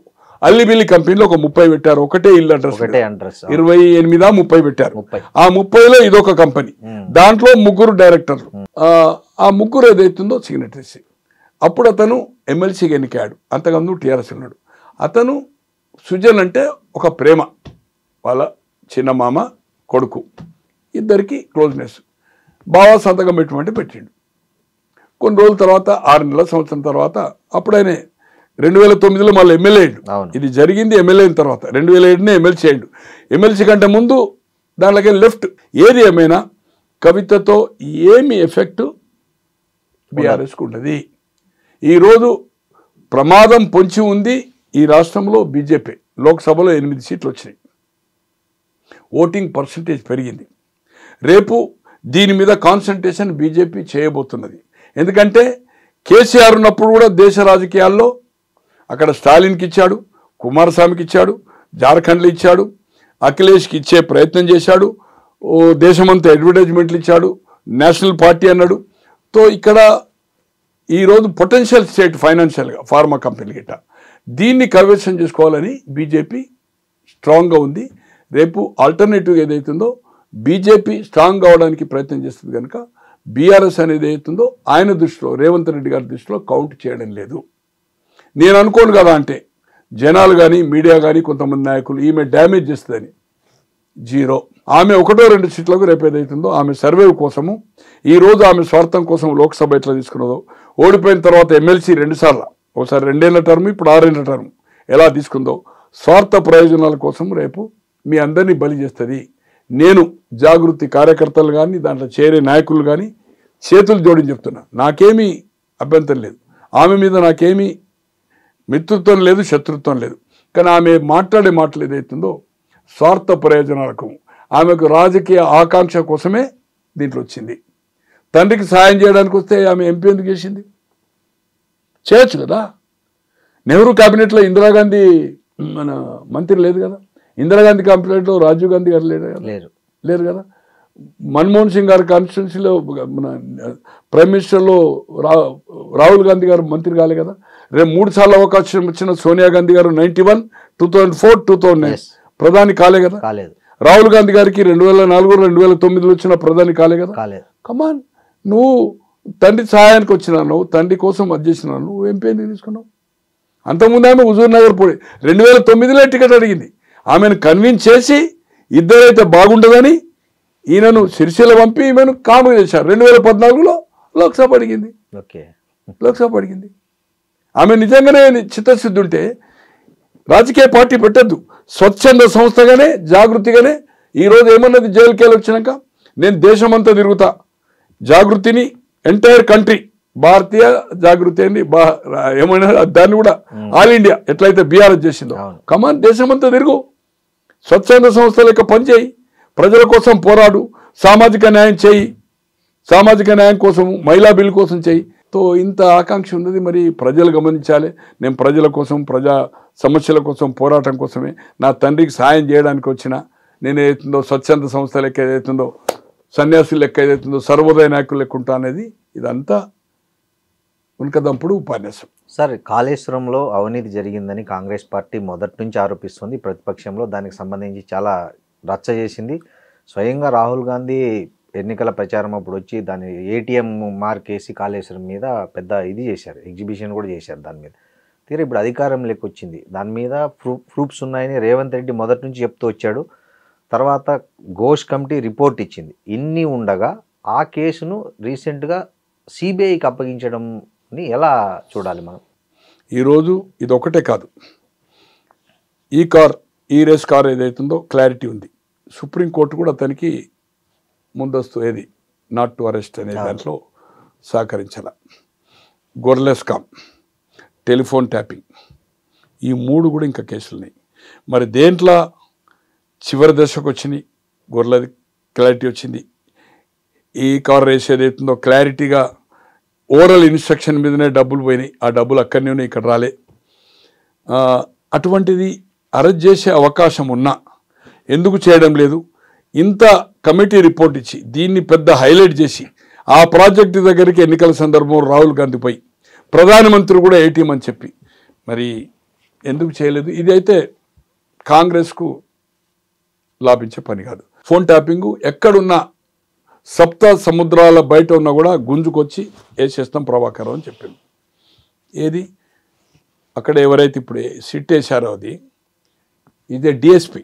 అల్లిబిల్లి కంపెనీలో ఒక 30 పెట్టారు. ఒకటే ఇల్లు అడ్రస్ 28-30 పెట్టారు. ఆ 30లో ఇదొక కంపెనీ, దాంట్లో 3 డైరెక్టర్లు, ఆ 3 ఏదైతుందో సిగ్నటరీస్. అప్పుడు అతను ఎమ్మెల్సీగా ఎన్నికాడు, అంతకుముందు టీఆర్ఎస్ ఉన్నాడు. అతను సుజన్ అంటే ఒక ప్రేమ, వాళ్ళ చిన్నమామ కొడుకు, ఇద్దరికి క్లోజ్నెస్. బాగా సంతకం పెట్టిండు. కొన్ని రోజుల తర్వాత 6 నెలల సంవత్సరం తర్వాత అప్పుడు ఆయన 2009లో మళ్ళీ ఎమ్మెల్యే అయ్యాడు. ఇది జరిగింది ఎమ్మెల్యే అయిన తర్వాత. 2007నే ఎమ్మెల్సీ అయ్యాడు. ఎమ్మెల్సీ కంటే ముందు దాంట్లోకి లెఫ్ట్. ఏది ఏమైనా కవితతో ఏమి ఎఫెక్ట్ బీఆర్ఎస్కు ఉండదు. ఈరోజు ప్రమాదం పొంచి ఉంది ఈ రాష్ట్రంలో. బీజేపీ లోక్సభలో 8 సీట్లు వచ్చినాయి, ఓటింగ్ పర్సంటేజ్ పెరిగింది. రేపు దీని మీద కాన్సన్ట్రేషన్ బీజేపీ చేయబోతున్నది. ఎందుకంటే కేసీఆర్ ఉన్నప్పుడు కూడా దేశ రాజకీయాల్లో అక్కడ స్టాలిన్కి ఇచ్చాడు, కుమారస్వామికి ఇచ్చాడు, జార్ఖండ్లో ఇచ్చాడు, అఖిలేష్కి ఇచ్చే ప్రయత్నం చేశాడు, దేశమంతా అడ్వర్టైజ్మెంట్లు ఇచ్చాడు, నేషనల్ పార్టీ అన్నాడు. తో ఇక్కడ ఈరోజు పొటెన్షియల్ స్టేట్ ఫైనాన్షియల్గా ఫార్మా కంపెనీ గిట్ట దీన్ని కైవసం చేసుకోవాలని బీజేపీ స్ట్రాంగ్గా ఉంది. రేపు ఆల్టర్నేటివ్ ఏదైతుందో బీజేపీ స్ట్రాంగ్ కావడానికి ప్రయత్నం చేస్తుంది కనుక బీఆర్ఎస్ అనేది ఏదైతుందో ఆయన దృష్టిలో రేవంత్ రెడ్డి గారి దృష్టిలో కౌంట్ చేయడం లేదు. నేను అనుకోను కదా అంటే జనాలు కానీ మీడియా కానీ కొంతమంది నాయకులు ఈమె డ్యామేజ్ చేస్తుందని. జీరో. ఆమె 1-2 సీట్లకు రేపు ఏదైతుందో ఆమె సర్వే కోసము ఈరోజు ఆమె స్వార్థం కోసం లోక్సభ ఎట్లా తీసుకున్నదో, ఓడిపోయిన తర్వాత ఎమ్మెల్సీ 2 సార్లు, ఒకసారి 2 ఏళ్ల టర్మ్, ఇప్పుడు 6 ఏళ్ల టర్మ్ ఎలా తీసుకుందో స్వార్థ ప్రయోజనాల కోసం రేపు మీ అందరినీ బలి చేస్తుంది. నేను జాగృతి కార్యకర్తలు కానీ దాంట్లో చేరే నాయకులు కానీ చేతులు జోడించి చెప్తున్నా, నాకేమీ అభ్యంతరం లేదు, ఆమె మీద నాకేమీ మిత్రుత్వం లేదు, శత్రుత్వం లేదు. కానీ ఆమె మాట్లాడే మాటలు ఏదైతుందో స్వార్థ ప్రయోజనాలకు, ఆమెకు రాజకీయ ఆకాంక్ష కోసమే దీంట్లో వచ్చింది. తండ్రికి సాయం చేయడానికి వస్తే ఆమె ఎంపీ ఎందుకు చేసింది? చేయొచ్చు కదా. నెహ్రూ క్యాబినెట్లో ఇందిరాగాంధీ మన మంత్రి లేదు కదా, ఇందిరాగాంధీ క్యాబినెట్లో రాజీవ్ గాంధీ గారు లేరు కదా, మన్మోహన్ సింగ్ గారి కాన్స్టిట్యున్సీలో మన ప్రైమ్ మినిస్టర్లో రాహుల్ గాంధీ గారు మంత్రి కాలే కదా. రేపు 3 సార్లు అవకాశం వచ్చిన సోనియా గాంధీ గారు 91, 2004, 2009 ప్రధాని కాలే కదా. రాహుల్ గాంధీ గారికి 2004, 2009 వచ్చిన ప్రధాని కాలే కదా. కమాన్, నువ్వు తండ్రి సహాయానికి వచ్చినాను, తండ్రి కోసం అది చేసినాను, నువ్వు ఎంపీ ఎందుకు తీసుకున్నావు? అంతకుముందు ఆమె హుజూర్ నగర్ పోయి 2009లో టికెట్ అడిగింది. ఆమెను కన్విన్స్ చేసి ఇద్దరైతే బాగుండదని ఈయనను సిరిసిల్ల పంపి ఈమెను కాము చేశారు. 2014లో లోక్సభ అడిగింది. ఆమె నిజంగానే చిత్తశుద్ధి ఉంటే రాజకీయ పార్టీ పెట్టద్దు, స్వచ్ఛంద సంస్థగానే జాగృతిగానే. ఈరోజు ఏమన్నది జైలుకేళ్ళు వచ్చినాక, నేను దేశమంతా తిరుగుతా, జాగృతిని ఎంటైర్ కంట్రీ, భారతీయ జాగృతి అని ఏమైనా దాన్ని కూడా ఆల్ ఇండియా ఎట్లయితే బీఆర్ఎస్ చేసిందో, కమాన్ దేశమంతా తిరుగు, స్వచ్ఛంద సంస్థ లెక్క పనిచేయి, ప్రజల కోసం పోరాడు, సామాజిక న్యాయం చేయి, సామాజిక న్యాయం కోసం మహిళా బిల్లు కోసం చేయి. తో ఇంత ఆకాంక్ష ఉన్నది, మరి ప్రజలు గమనించాలి. నేను ప్రజల కోసం, ప్రజా సమస్యల కోసం, పోరాటం కోసమే, నా తండ్రికి సాయం చేయడానికి వచ్చిన, నేను ఏదైతుందో స్వచ్ఛంద సంస్థ లెక్క ఏదైతుందో, సన్యాసుల లెక్క ఏదైతుందో, సర్వోదయ నాయకులు లెక్క ఉంటా అనేది ఇదంతా ఉనకదంపుడు ఉపన్యాసం. సార్, కాళేశ్వరంలో అవినీతి జరిగిందని కాంగ్రెస్ పార్టీ మొదటి నుంచి ఆరోపిస్తుంది. ప్రతిపక్షంలో దానికి సంబంధించి చాలా రచ్చ చేసింది. స్వయంగా రాహుల్ గాంధీ ఎన్నికల ప్రచారం అప్పుడు వచ్చి దాన్ని ఏటీఎం మార్కేసి కాళేశ్వరం మీద పెద్ద ఇది చేశారు, ఎగ్జిబిషన్ కూడా చేశారు దాని మీద. తీరా ఇప్పుడు అధికారంలోకి వచ్చింది, దాని మీద ప్రూఫ్స్ ఉన్నాయని రేవంత్ రెడ్డి మొదటి నుంచి చెప్తూ వచ్చాడు. తర్వాత ఘోష్ కమిటీ రిపోర్ట్ ఇచ్చింది. ఇన్ని ఉండగా ఆ కేసును రీసెంట్గా సిబిఐకి అప్పగించడంని ఎలా చూడాలి మనం? ఈరోజు ఇది ఒకటే కాదు, ఈ రేస్ కార్ ఏదైతుందో క్లారిటీ ఉంది. సుప్రీంకోర్టు కూడా అతనికి ముందస్తు ఏది నాట్ టు అరెస్ట్ అనే దాంట్లో సహకరించాల. గొర్రెల స్కామ్, టెలిఫోన్ ట్యాపింగ్, ఈ 3 కూడా ఇంకా కేసులున్నాయి. మరి దేంట్లో చివరి దశకు వచ్చినాయి, గొర్రెలది క్లారిటీ వచ్చింది. ఈ కార్ రేస్ ఏదైతుందో క్లారిటీగా ఓరల్ ఇన్స్ట్రక్షన్ మీదనే డబ్బులు పోయినాయి, ఆ డబ్బులు అక్కడనే ఉన్నాయి, ఇక్కడ రాలే. అటువంటిది అరెస్ట్ చేసే అవకాశం ఉన్నా ఎందుకు చేయడం లేదు? ఇంత కమిటీ రిపోర్ట్ ఇచ్చి దీన్ని పెద్ద హైలైట్ చేసి ఆ ప్రాజెక్టు దగ్గరికి ఎన్నికల సందర్భంలో రాహుల్ గాంధీ పోయి ప్రధానమంత్రి కూడా ఏటీఎం అని చెప్పి మరి ఎందుకు చేయలేదు? ఇదైతే కాంగ్రెస్కు లాభించే పని కాదు. ఫోన్ ట్యాపింగు ఎక్కడున్నా సప్త సముద్రాల బయట ఉన్నా కూడా గుంజుకొచ్చి వేసేస్తాం ప్రభాకరం అని చెప్పింది. ఏది అక్కడ ఎవరైతే ఇప్పుడు సిట్ వేశారో అది ఇదే డిఎస్పి,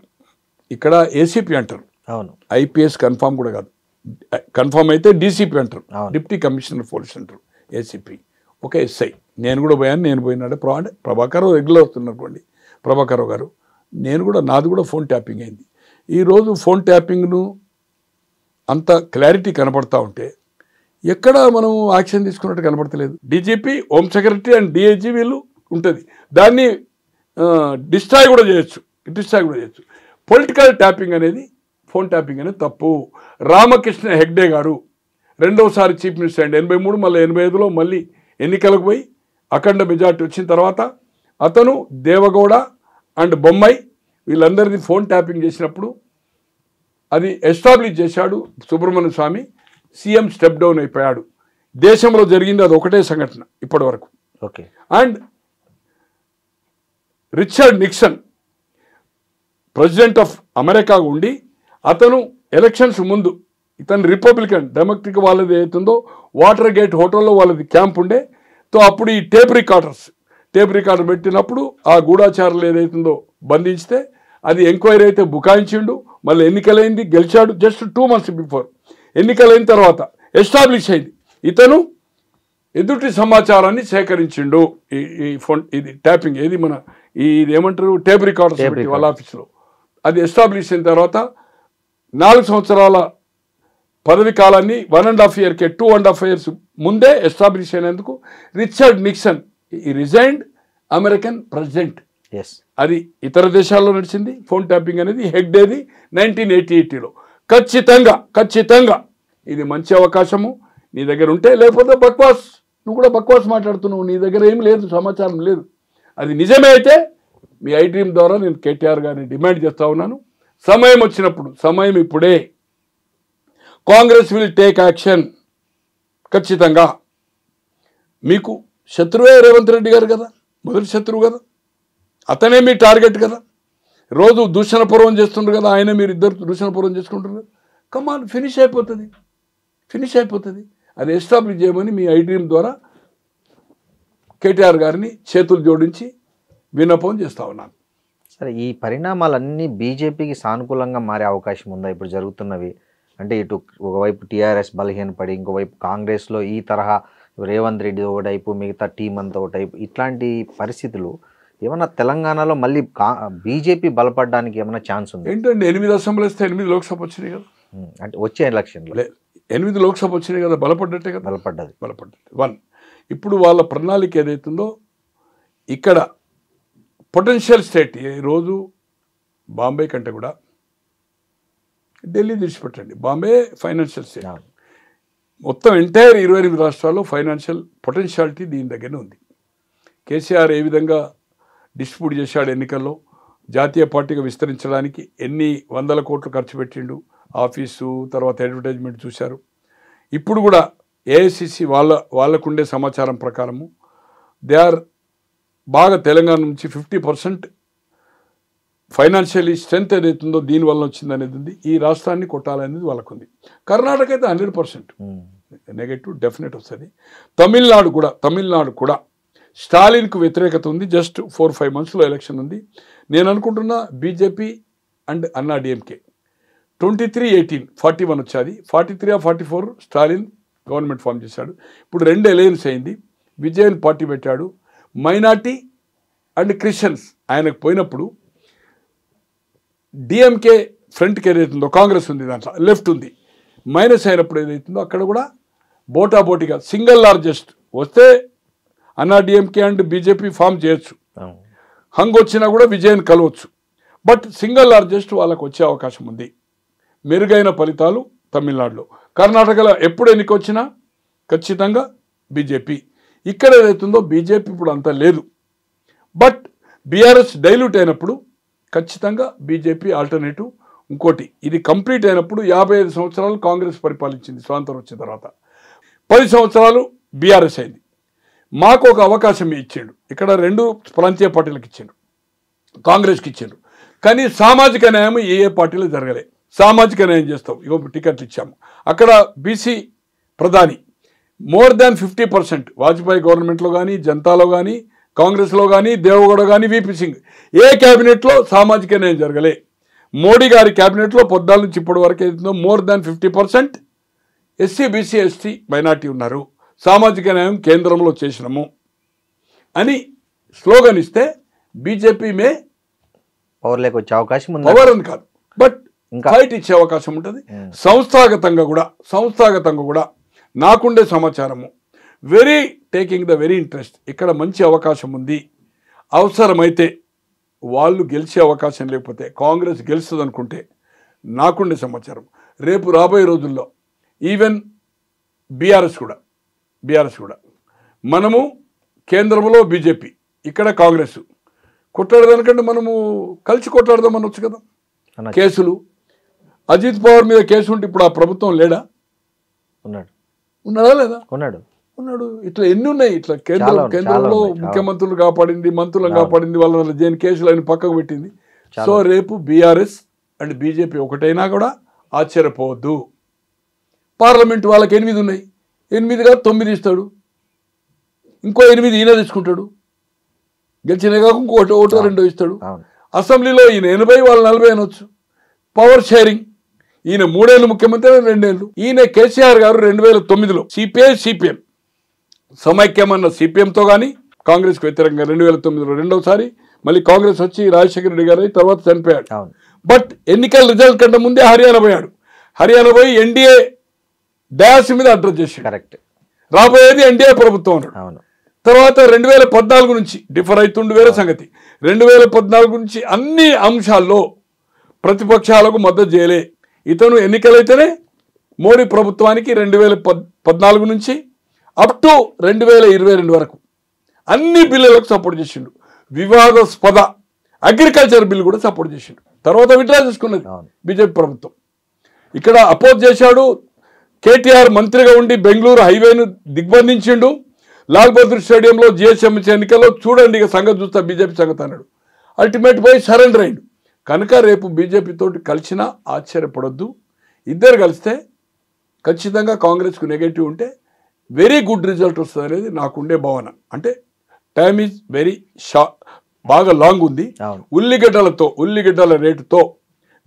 ఇక్కడ ఏసీపీ అంటారు. అవును, ఐపీఎస్ కన్ఫామ్ కూడా కాదు, కన్ఫామ్ అయితే డీసీపీ అంటారు, డిప్యూటీ కమిషనర్ పోలీస్ అంటారు. ఏసీపీ ఒక ఎస్ఐ. నేను కూడా పోయాను, నేను పోయినాడే ప్రభాకర్ రెగ్యులర్ అవుతున్నటువంటి ప్రభాకర్ గారు, నేను కూడా నాది కూడా ఫోన్ ట్యాపింగ్ అయింది. ఈరోజు ఫోన్ ట్యాపింగ్ను అంత క్లారిటీ కనపడతా ఉంటే ఎక్కడ మనం యాక్షన్ తీసుకున్నట్టు కనపడతలేదు. DGP, home secretary and DIG వీళ్ళు ఉంటుంది, దాన్ని డిస్ట్రాయ్ కూడా చేయొచ్చు. పొలిటికల్ ట్యాపింగ్ అనేది, ఫోన్ ట్యాపింగ్ అనేది తప్పు. రామకృష్ణ హెగ్డే గారు 2వసారి చీఫ్ మినిస్టర్ అండి, 83 మళ్ళీ 85లో మళ్ళీ ఎన్నికలకు పోయి అఖండ మెజార్టీ వచ్చిన తర్వాత అతను దేవగౌడ అండ్ బొమ్మాయి వీళ్ళందరిది ఫోన్ ట్యాపింగ్ చేసినప్పుడు అది ఎస్టాబ్లిష్ చేశాడు Subramanya Swamy. CM step down అయిపోయాడు. దేశంలో జరిగింది అది ఒకటే సంఘటన ఇప్పటి వరకు. Okay. And Richard Nixon president of America ఉండి అతను ఎలక్షన్స్ ముందు ఇతను రిపబ్లికన్ డెమోక్రటిక్ వాళ్ళది అవుతుందో వాటర్ గేట్ హోటల్లో వాళ్ళది క్యాంప్ ఉండే. తో అప్పుడు ఈ టేప్ రికార్డర్ పెట్టినప్పుడు ఆ గూఢాచారులు ఏదైతుందో బంధించితే అది ఎంక్వైరీ అయితే బుకాయించిండు. మళ్ళీ ఎన్నికలైంది, గెలిచాడు. జస్ట్ 2 months బిఫోర్ ఎన్నికలైన తర్వాత ఎస్టాబ్లిష్ అయింది ఇతను ఎదుటి సమాచారాన్ని సేకరించిండు. ఈ ఫోన్ ఇది ట్యాపింగ్ ఏది మన ఇది ఏమంటారు టేప్ రికార్డర్స్ పెట్టి వాళ్ళ ఆఫీస్లో అది ఎస్టాబ్లిష్ అయిన తర్వాత 4 సంవత్సరాల పదవి కాలాన్ని 1.5 yearకే 2.5 years ముందే ఎస్టాబ్లిష్ అయినందుకు రిచర్డ్ నిక్సన్ ఈ రిజైన్డ్ అమెరికన్ ప్రెసిడెంట్. అది ఇతర దేశాల్లో నడిచింది ఫోన్ ట్యాపింగ్ అనేది. హెగ్డేది 1988లో. ఖచ్చితంగా ఇది మంచి అవకాశము నీ దగ్గర ఉంటే. లేకపోతే బక్వాస్, నువ్వు కూడా బక్వాస్ మాట్లాడుతున్నావు, నీ దగ్గర ఏం లేదు, సమాచారం లేదు. అది నిజమే అయితే మీ ఐ డ్రీమ్ ద్వారా నేను కేటీఆర్ గారిని డిమాండ్ చేస్తా ఉన్నాను. సమయం వచ్చినప్పుడు, సమయం ఇప్పుడే, కాంగ్రెస్ విల్ టేక్ యాక్షన్. ఖచ్చితంగా మీకు శత్రువే రేవంత్ రెడ్డి గారు కదా, మొదటి శత్రువు కదా, అతనే మీ టార్గెట్ కదా. రోజు దూషణపూర్వం చేస్తుండ్రు కదా, ఆయన మీరు ఇద్దరు దూషణపూర్వం చేసుకుంటారు కదా. కమాన్, ఫినిష్ అయిపోతుంది. అది ఎస్టాబ్లిష్ చేయమని మీ ఐ డ్రీమ్ ద్వారా కేటీఆర్ గారిని చేతులు జోడించి విన్నపం చేస్తా ఉన్నాను. సరే, ఈ పరిణామాలన్నీ బీజేపీకి సానుకూలంగా మారే అవకాశం ఉందా ఇప్పుడు జరుగుతున్నవి? అంటే ఇటు ఒకవైపు టీఆర్ఎస్ బలహీనపడి, ఇంకోవైపు కాంగ్రెస్లో ఈ తరహా రేవంత్ రెడ్డి ఒకటైపు, మిగతా టీం అంతా ఒకటైపు, ఇట్లాంటి పరిస్థితులు ఏమన్నా తెలంగాణలో మళ్ళీ బీజేపీ బలపడడానికి ఏమైనా ఛాన్స్ ఉంది? ఏంటంటే 8 అసెంబ్లీ వస్తే 8 లోక్సభ వచ్చినాయి కదా. అంటే వచ్చే ఎలక్షన్లో 8 లోక్సభ వచ్చినాయి కదా, బలపడ్డట్టే కదా. బలపడ్డది. 1 ఇప్పుడు వాళ్ళ ప్రణాళిక ఏదైతుందో ఇక్కడ పొటెన్షియల్ స్టేట్ రోజు బాంబే కంటే కూడా ఢిల్లీ తీసిపెట్టండి. Bombay financial state. మొత్తం ఎంటైర్ 28 రాష్ట్రాల్లో ఫైనాన్షియల్ పొటెన్షియాలిటీ దీని దగ్గరనే ఉంది. కేసీఆర్ ఏ విధంగా డిస్ట్రిబ్యూట్ చేశాడు ఎన్నికల్లో, జాతీయ పార్టీగా విస్తరించడానికి ఎన్ని 100 కోట్లు ఖర్చు పెట్టిండు, ఆఫీసు తర్వాత అడ్వర్టైజ్మెంట్ చూశారు. ఇప్పుడు కూడా ఏఐసిసి వాళ్ళకుండే సమాచారం ప్రకారము దే ఆర్ బాగా తెలంగాణ నుంచి 50% ఫైనాన్షియలీ స్ట్రెంత్ ఏదైతుందో దీనివల్ల వచ్చిందనేది ఉంది. ఈ రాష్ట్రాన్ని కొట్టాలనేది వాళ్ళకు ఉంది. కర్ణాటక అయితే 100% నెగటివ్ డెఫినెట్ వస్తుంది. తమిళనాడు కూడా స్టాలిన్కు వ్యతిరేకత ఉంది. జస్ట్ 4-5 monthsలో ఎలక్షన్ ఉంది. నేను అనుకుంటున్నా బీజేపీ అండ్ అన్నా డిఎంకే 23-18 41 వచ్చాది. 43-44 స్టాలిన్ గవర్నమెంట్ ఫామ్ చేశాడు. ఇప్పుడు 2 అలయన్స్ అయింది. విజయన్ పార్టీ పెట్టాడు. మైనార్టీ అండ్ క్రిస్టియన్స్ ఆయనకు పోయినప్పుడు డిఎంకే ఫ్రంట్కి ఏదైతుందో కాంగ్రెస్ ఉంది, దాంట్లో లెఫ్ట్ ఉంది, మైనస్ అయినప్పుడు ఏదైతుందో అక్కడ కూడా బోటాబోటీగా సింగిల్ లార్జెస్ట్ వస్తే అన్నా డిఎంకే అండ్ బీజేపీ ఫామ్ చేయొచ్చు. హంగ్ వచ్చినా కూడా విజయన్ కలవచ్చు. బట్ సింగిల్ లార్జెస్ట్ వాళ్ళకు వచ్చే అవకాశం ఉంది. మెరుగైన ఫలితాలు తమిళనాడులో. కర్ణాటకలో ఎప్పుడు ఎన్నిక వచ్చినా ఖచ్చితంగా బీజేపీ. ఇక్కడ ఏదైతుందో బీజేపీ ఇప్పుడు అంత లేదు. బట్ బీఆర్ఎస్ డైల్యూట్ అయినప్పుడు ఖచ్చితంగా బీజేపీ ఆల్టర్నేటివ్. ఇంకోటి, ఇది కంప్లీట్ అయినప్పుడు 55 సంవత్సరాలు కాంగ్రెస్ పరిపాలించింది స్వాతంత్రం వచ్చిన తర్వాత. 10 సంవత్సరాలు బీఆర్ఎస్ అయింది. మాకు ఒక అవకాశం ఇచ్చిండు. ఇక్కడ 2 ప్రాంతీయ పార్టీలకు ఇచ్చిండు, కాంగ్రెస్కి ఇచ్చిండు. కానీ సామాజిక న్యాయం ఏ పార్టీలో జరగలే. సామాజిక న్యాయం చేస్తాం, ఇగో టికెట్లు ఇచ్చాము. అక్కడ బీసీ ప్రధాని మోర్ దాన్ 50%. వాజ్పేయి గవర్నమెంట్లో కానీ, జనతాలో కానీ, కాంగ్రెస్లో కానీ, దేవగౌడ కానీ, వీపీ సింగ్ ఏ క్యాబినెట్లో సామాజిక న్యాయం జరగలే. మోడీ గారి క్యాబినెట్లో 14 నుంచి ఇప్పటి వరకు ఏదైతుందో more than 50% SC, BC, ST, minority ఉన్నారు. సామాజిక న్యాయం కేంద్రంలో చేసినాము అని స్లోగన్ ఇస్తే బీజేపీ మే పవర్లోకి వచ్చే అవకాశం ఉంది. పవర్ అని కాదు, బట్ ఫైట్ ఇచ్చే అవకాశం ఉంటుంది. సంస్థాగతంగా కూడా నాకుండే సమాచారము టేకింగ్ ద వెరీ ఇంట్రెస్ట్. ఇక్కడ మంచి అవకాశం ఉంది. అవసరమైతే వాళ్ళు గెలిచే అవకాశం లేకపోతే కాంగ్రెస్ గెలుస్తుంది అనుకుంటే నాకుండే సమాచారం రేపు రాబోయే రోజుల్లో ఈవెన్ బీఆర్ఎస్ కూడా మనము కేంద్రంలో బీజేపీ, ఇక్కడ కాంగ్రెస్ కొట్లాడదానికంటే మనము కలిసి కొట్లాడదాం అనొచ్చు కదా. కేసులు అజిత్ పవార్ మీద కేసు ఉంటే ఇప్పుడు ఆ ప్రభుత్వం లేడా? ఉన్నాడా లేదా? ఉన్నాడు. ఉన్నాడు. ఇట్లా ఎన్ని ఉన్నాయి, ఇట్లా చాలా కేంద్రంలో ఉన్నాయి. ముఖ్యమంత్రులు కాపాడింది, మంత్రులను కాపాడింది, వాళ్ళ జైన్ కేసులు అని పక్కకు పెట్టింది. సో రేపు బీఆర్ఎస్ అండ్ బీజేపీ ఒకటైనా కూడా ఆశ్చర్యపోవద్దు. పార్లమెంట్ వాళ్ళకి 8 ఉన్నాయి, 8 కాదు 9 ఇస్తాడు, ఇంకో 8 ఈయన తీసుకుంటాడు, గెలిచిన కాక ఇంకోటి 1-2 ఇస్తాడు. అసెంబ్లీలో ఈయన 80 వాళ్ళు 40 అనొచ్చు. పవర్ షేరింగ్, ఈయన 3 ఏళ్ళు ముఖ్యమంత్రి, 2 ఏళ్ళు. ఈయన కేసీఆర్ గారు 2009లో సిపిఎం సమైక్యమన్న సిపిఎంతో కానీ కాంగ్రెస్కి వ్యతిరేకంగా 2009లో రెండోసారి మళ్ళీ కాంగ్రెస్ వచ్చి రాజశేఖర రెడ్డి గారు తర్వాత చనిపోయాడు. బట్ ఎన్నికల రిజల్ట్ కంటే ముందే హర్యానా పోయాడు. హర్యానా పోయి ఎన్డీఏ డాస్ మీద అడ్రస్ చేశాడు. కరెక్ట్, రాబోయేది ఎన్డీఏ ప్రభుత్వం అన్నాడు. తర్వాత 2014 నుంచి డిఫర్ అవుతుండే వేరే సంగతి. 2014 నుంచి అన్ని అంశాల్లో ప్రతిపక్షాలకు మద్దతు చేయలే. ఇతను ఎన్నికలైతేనే మోడీ ప్రభుత్వానికి 2014 నుంచి అప్ టు 2022 వరకు అన్ని బిల్లులకు సపోర్ట్ చేసిండు. వివాదాస్పద అగ్రికల్చర్ బిల్ కూడా సపోర్ట్ చేసిండు. తర్వాత విత్డ్రా చేసుకున్నది బీజేపీ ప్రభుత్వం. ఇక్కడ అపోజ్ చేశాడు. కేటీఆర్ మంత్రిగా ఉండి బెంగళూరు హైవేను దిగ్బంధించిండు. లాల్ బహదూర్ స్టేడియంలో జిహెచ్ఎంసీ ఎన్నికల్లో చూడండి ఇక సంగతి చూస్తా బీజేపీ సంగతి అన్నాడు. అల్టిమేట్ పోయి సరెండర్ అయిండు. కనుక రేపు బీజేపీ తోటి కలిసినా ఆశ్చర్యపడొద్దు. ఇద్దరు కలిస్తే ఖచ్చితంగా కాంగ్రెస్కు నెగటివ్ ఉంటే వెరీ గుడ్ రిజల్ట్ వస్తుంది అనేది నాకుండే భావన. అంటే టైమ్ ఈజ్ వెరీ బాగా లాంగ్ ఉంది. ఉల్లిగడ్డల రేటుతో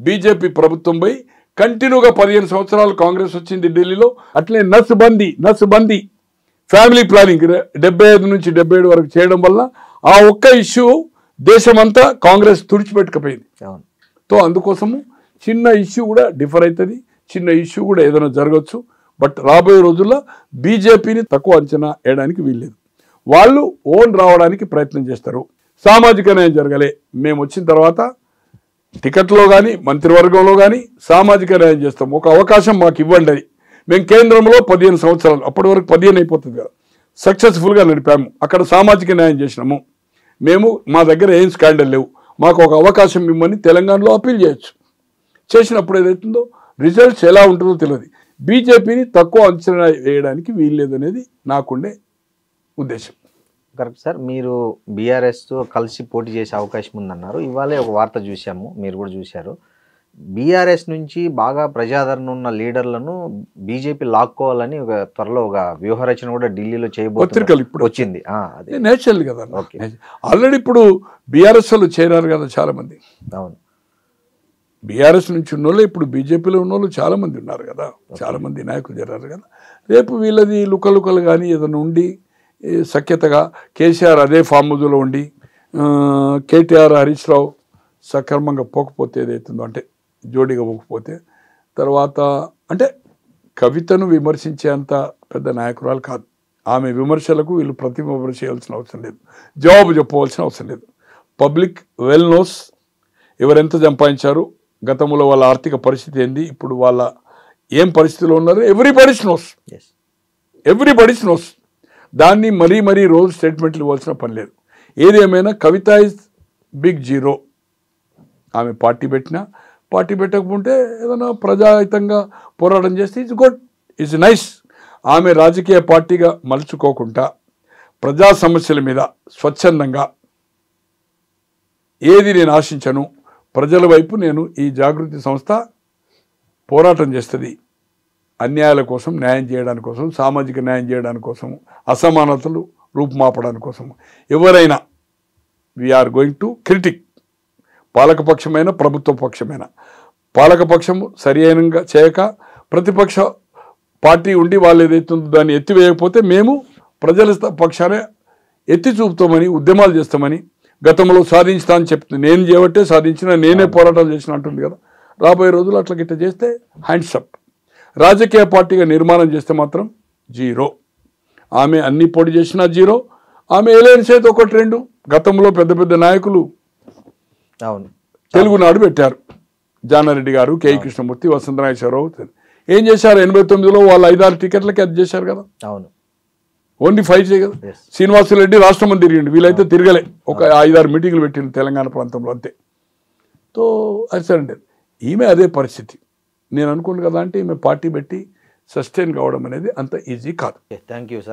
బీజేపీ ప్రభుత్వం పోయి కంటిన్యూగా 15 సంవత్సరాలు కాంగ్రెస్ వచ్చింది ఢిల్లీలో. అట్లే నస్బందీ ఫ్యామిలీ ప్లానింగ్ 75 నుంచి 77 వరకు చేయడం వల్ల ఆ ఒక్క ఇష్యూ దేశమంతా కాంగ్రెస్ తుడిచిపెట్టుకుపోయింది. సో అందుకోసము చిన్న ఇష్యూ కూడా డిఫర్ అవుతుంది, చిన్న ఇష్యూ కూడా ఏదైనా జరగచ్చు. బట్ రాబోయే రోజుల్లో బీజేపీని తక్కువ అంచనా వేయడానికి వీల్లేదు. వాళ్ళు ఓన్ రావడానికి ప్రయత్నం చేస్తారు. సామాజిక న్యాయం జరగలే, మేము వచ్చిన తర్వాత టికెట్లో కానీ మంత్రివర్గంలో కానీ సామాజిక న్యాయం చేస్తాం, ఒక అవకాశం మాకు ఇవ్వండి. మేము కేంద్రంలో 15 సంవత్సరాలు, అప్పటి వరకు 15 అయిపోతుంది కదా, సక్సెస్ఫుల్గా నడిపాము. అక్కడ సామాజిక న్యాయం చేసినాము. మేము మా దగ్గర ఏం స్కాండల్ లేవు, మాకు ఒక అవకాశం ఇవ్వమని తెలంగాణలో అప్పీల్ చేయొచ్చు. చేసినప్పుడు ఏదైతుందో రిజల్ట్స్ ఎలా ఉంటుందో తెలియదు. బీజేపీని తక్కువ అంచనా వేయడానికి వీల్లేదు అనేది నాకుండే ఉద్దేశం. Correct sir. మీరు బీఆర్ఎస్తో కలిసి పోటీ చేసే అవకాశం ఉందన్నారు. ఇవాళే ఒక వార్త చూసాము, మీరు కూడా చూశారు. బీఆర్ఎస్ నుంచి బాగా ప్రజాదరణ ఉన్న లీడర్లను బీజేపీ లాక్కోవాలని ఒక త్వరలో ఒక వ్యూహరచన కూడా ఢిల్లీలో చేయబోతున్నారు, ఇప్పుడు వచ్చింది. నేచురల్ కదా, ఆల్రెడీ ఇప్పుడు బీఆర్ఎస్ వాళ్ళు చేరారు కదా చాలా మంది. అవును, బీఆర్ఎస్ నుంచి ఉన్నోళ్ళు ఇప్పుడు బీజేపీలో ఉన్నోళ్ళు చాలా మంది ఉన్నారు కదా, చాలా మంది నాయకులు చేరారు కదా. రేపు వీళ్ళది లుకలుకలు కానీ ఏదైనా ఉండి సఖ్యతగా కేసీఆర్ అదే ఫామ్ హౌస్లో ఉండి కేటీఆర్ హరీష్ రావు సక్రమంగా పోకపోతే ఏదైతుందో, అంటే జోడీగా పోకపోతే తర్వాత అంటే కవితను విమర్శించేంత పెద్ద నాయకురాలు కాదు. ఆమె విమర్శలకు వీళ్ళు ప్రతి విమర్శ చేయాల్సిన అవసరం లేదు, జవాబు చెప్పవలసిన అవసరం లేదు. పబ్లిక్ వెల్ నోస్ ఎవరెంత సంపాదించారు, గతంలో వాళ్ళ ఆర్థిక పరిస్థితి ఏంది, ఇప్పుడు వాళ్ళ ఏం పరిస్థితిలో ఉన్నారు, ఎవ్రీబడీస్ నోస్. దాన్ని మరీ రోజు స్టేట్మెంట్లు ఇవ్వాల్సిన పని లేదు. ఏదేమైనా కవిత ఇస్ బిగ్ జీరో. ఆమె పార్టీ పెట్టకపోతే ఏదైనా ప్రజాహితంగా పోరాటం చేస్తే ఇట్స్ గుడ్, ఇట్స్ నైస్. ఆమె రాజకీయ పార్టీగా మలుచుకోకుండా ప్రజా సమస్యల మీద స్వచ్ఛందంగా ఏది నేను ఆశించను, ప్రజల వైపు నేను ఈ జాగృతి సంస్థ పోరాటం చేస్తుంది. అన్యాయాల కోసం, న్యాయం చేయడానికి కోసం, సామాజిక న్యాయం చేయడానికి కోసం, అసమానతలు రూపుమాపడానికి కోసం. ఎవరైనా వీఆర్ గోయింగ్ టు క్రిటిక్, పాలకపక్షమైన ప్రభుత్వ పక్షమైన, పాలకపక్షము సరి అయినంగా చేయక ప్రతిపక్ష పార్టీ ఉండి వాళ్ళు ఏదైతుందో దాన్ని ఎత్తివేయకపోతే మేము ప్రజల పక్షానే ఎత్తి చూపుతామని, ఉద్యమాలు చేస్తామని, గతంలో సాధించుతా అని చెప్తుంది. నేను చేయబట్టే సాధించిన, నేనే పోరాటాలు చేసిన అంటుంది కదా. రాబోయే రోజులు అట్లా గిట్ట చేస్తే హ్యాండ్స్ అప్. రాజకీయ పార్టీగా నిర్మాణం చేస్తే మాత్రం జీరో. ఆమె అన్ని పోటీ చేసినా జీరో. ఆమె ఎలయన్స్ అయితే 1-2 గతంలో పెద్ద నాయకులు తెలుగునాడు పెట్టారు. జానారెడ్డి గారు, కేఈ కృష్ణమూర్తి, వసంతనాగేశ్వరరావు ఏం చేశారు? 89లో వాళ్ళు 5-6 టికెట్లకి అది చేశారు కదా. అవును, ఓన్లీ 5 చేయగలరు. శ్రీనివాసరెడ్డి రాష్ట్రం తిరిగిండు, వీళ్ళైతే తిరగలే. ఒక 5-6 మీటింగ్లు పెట్టిండు తెలంగాణ ప్రాంతంలో అంతే. తో అది సరే, ఈమె అదే పరిస్థితి. నేను అనుకోను కదా, అంటే ఈమె పార్టీ పెట్టి సస్టైన్ కావడం అనేది అంత ఈజీ కాదు. Thank you sir.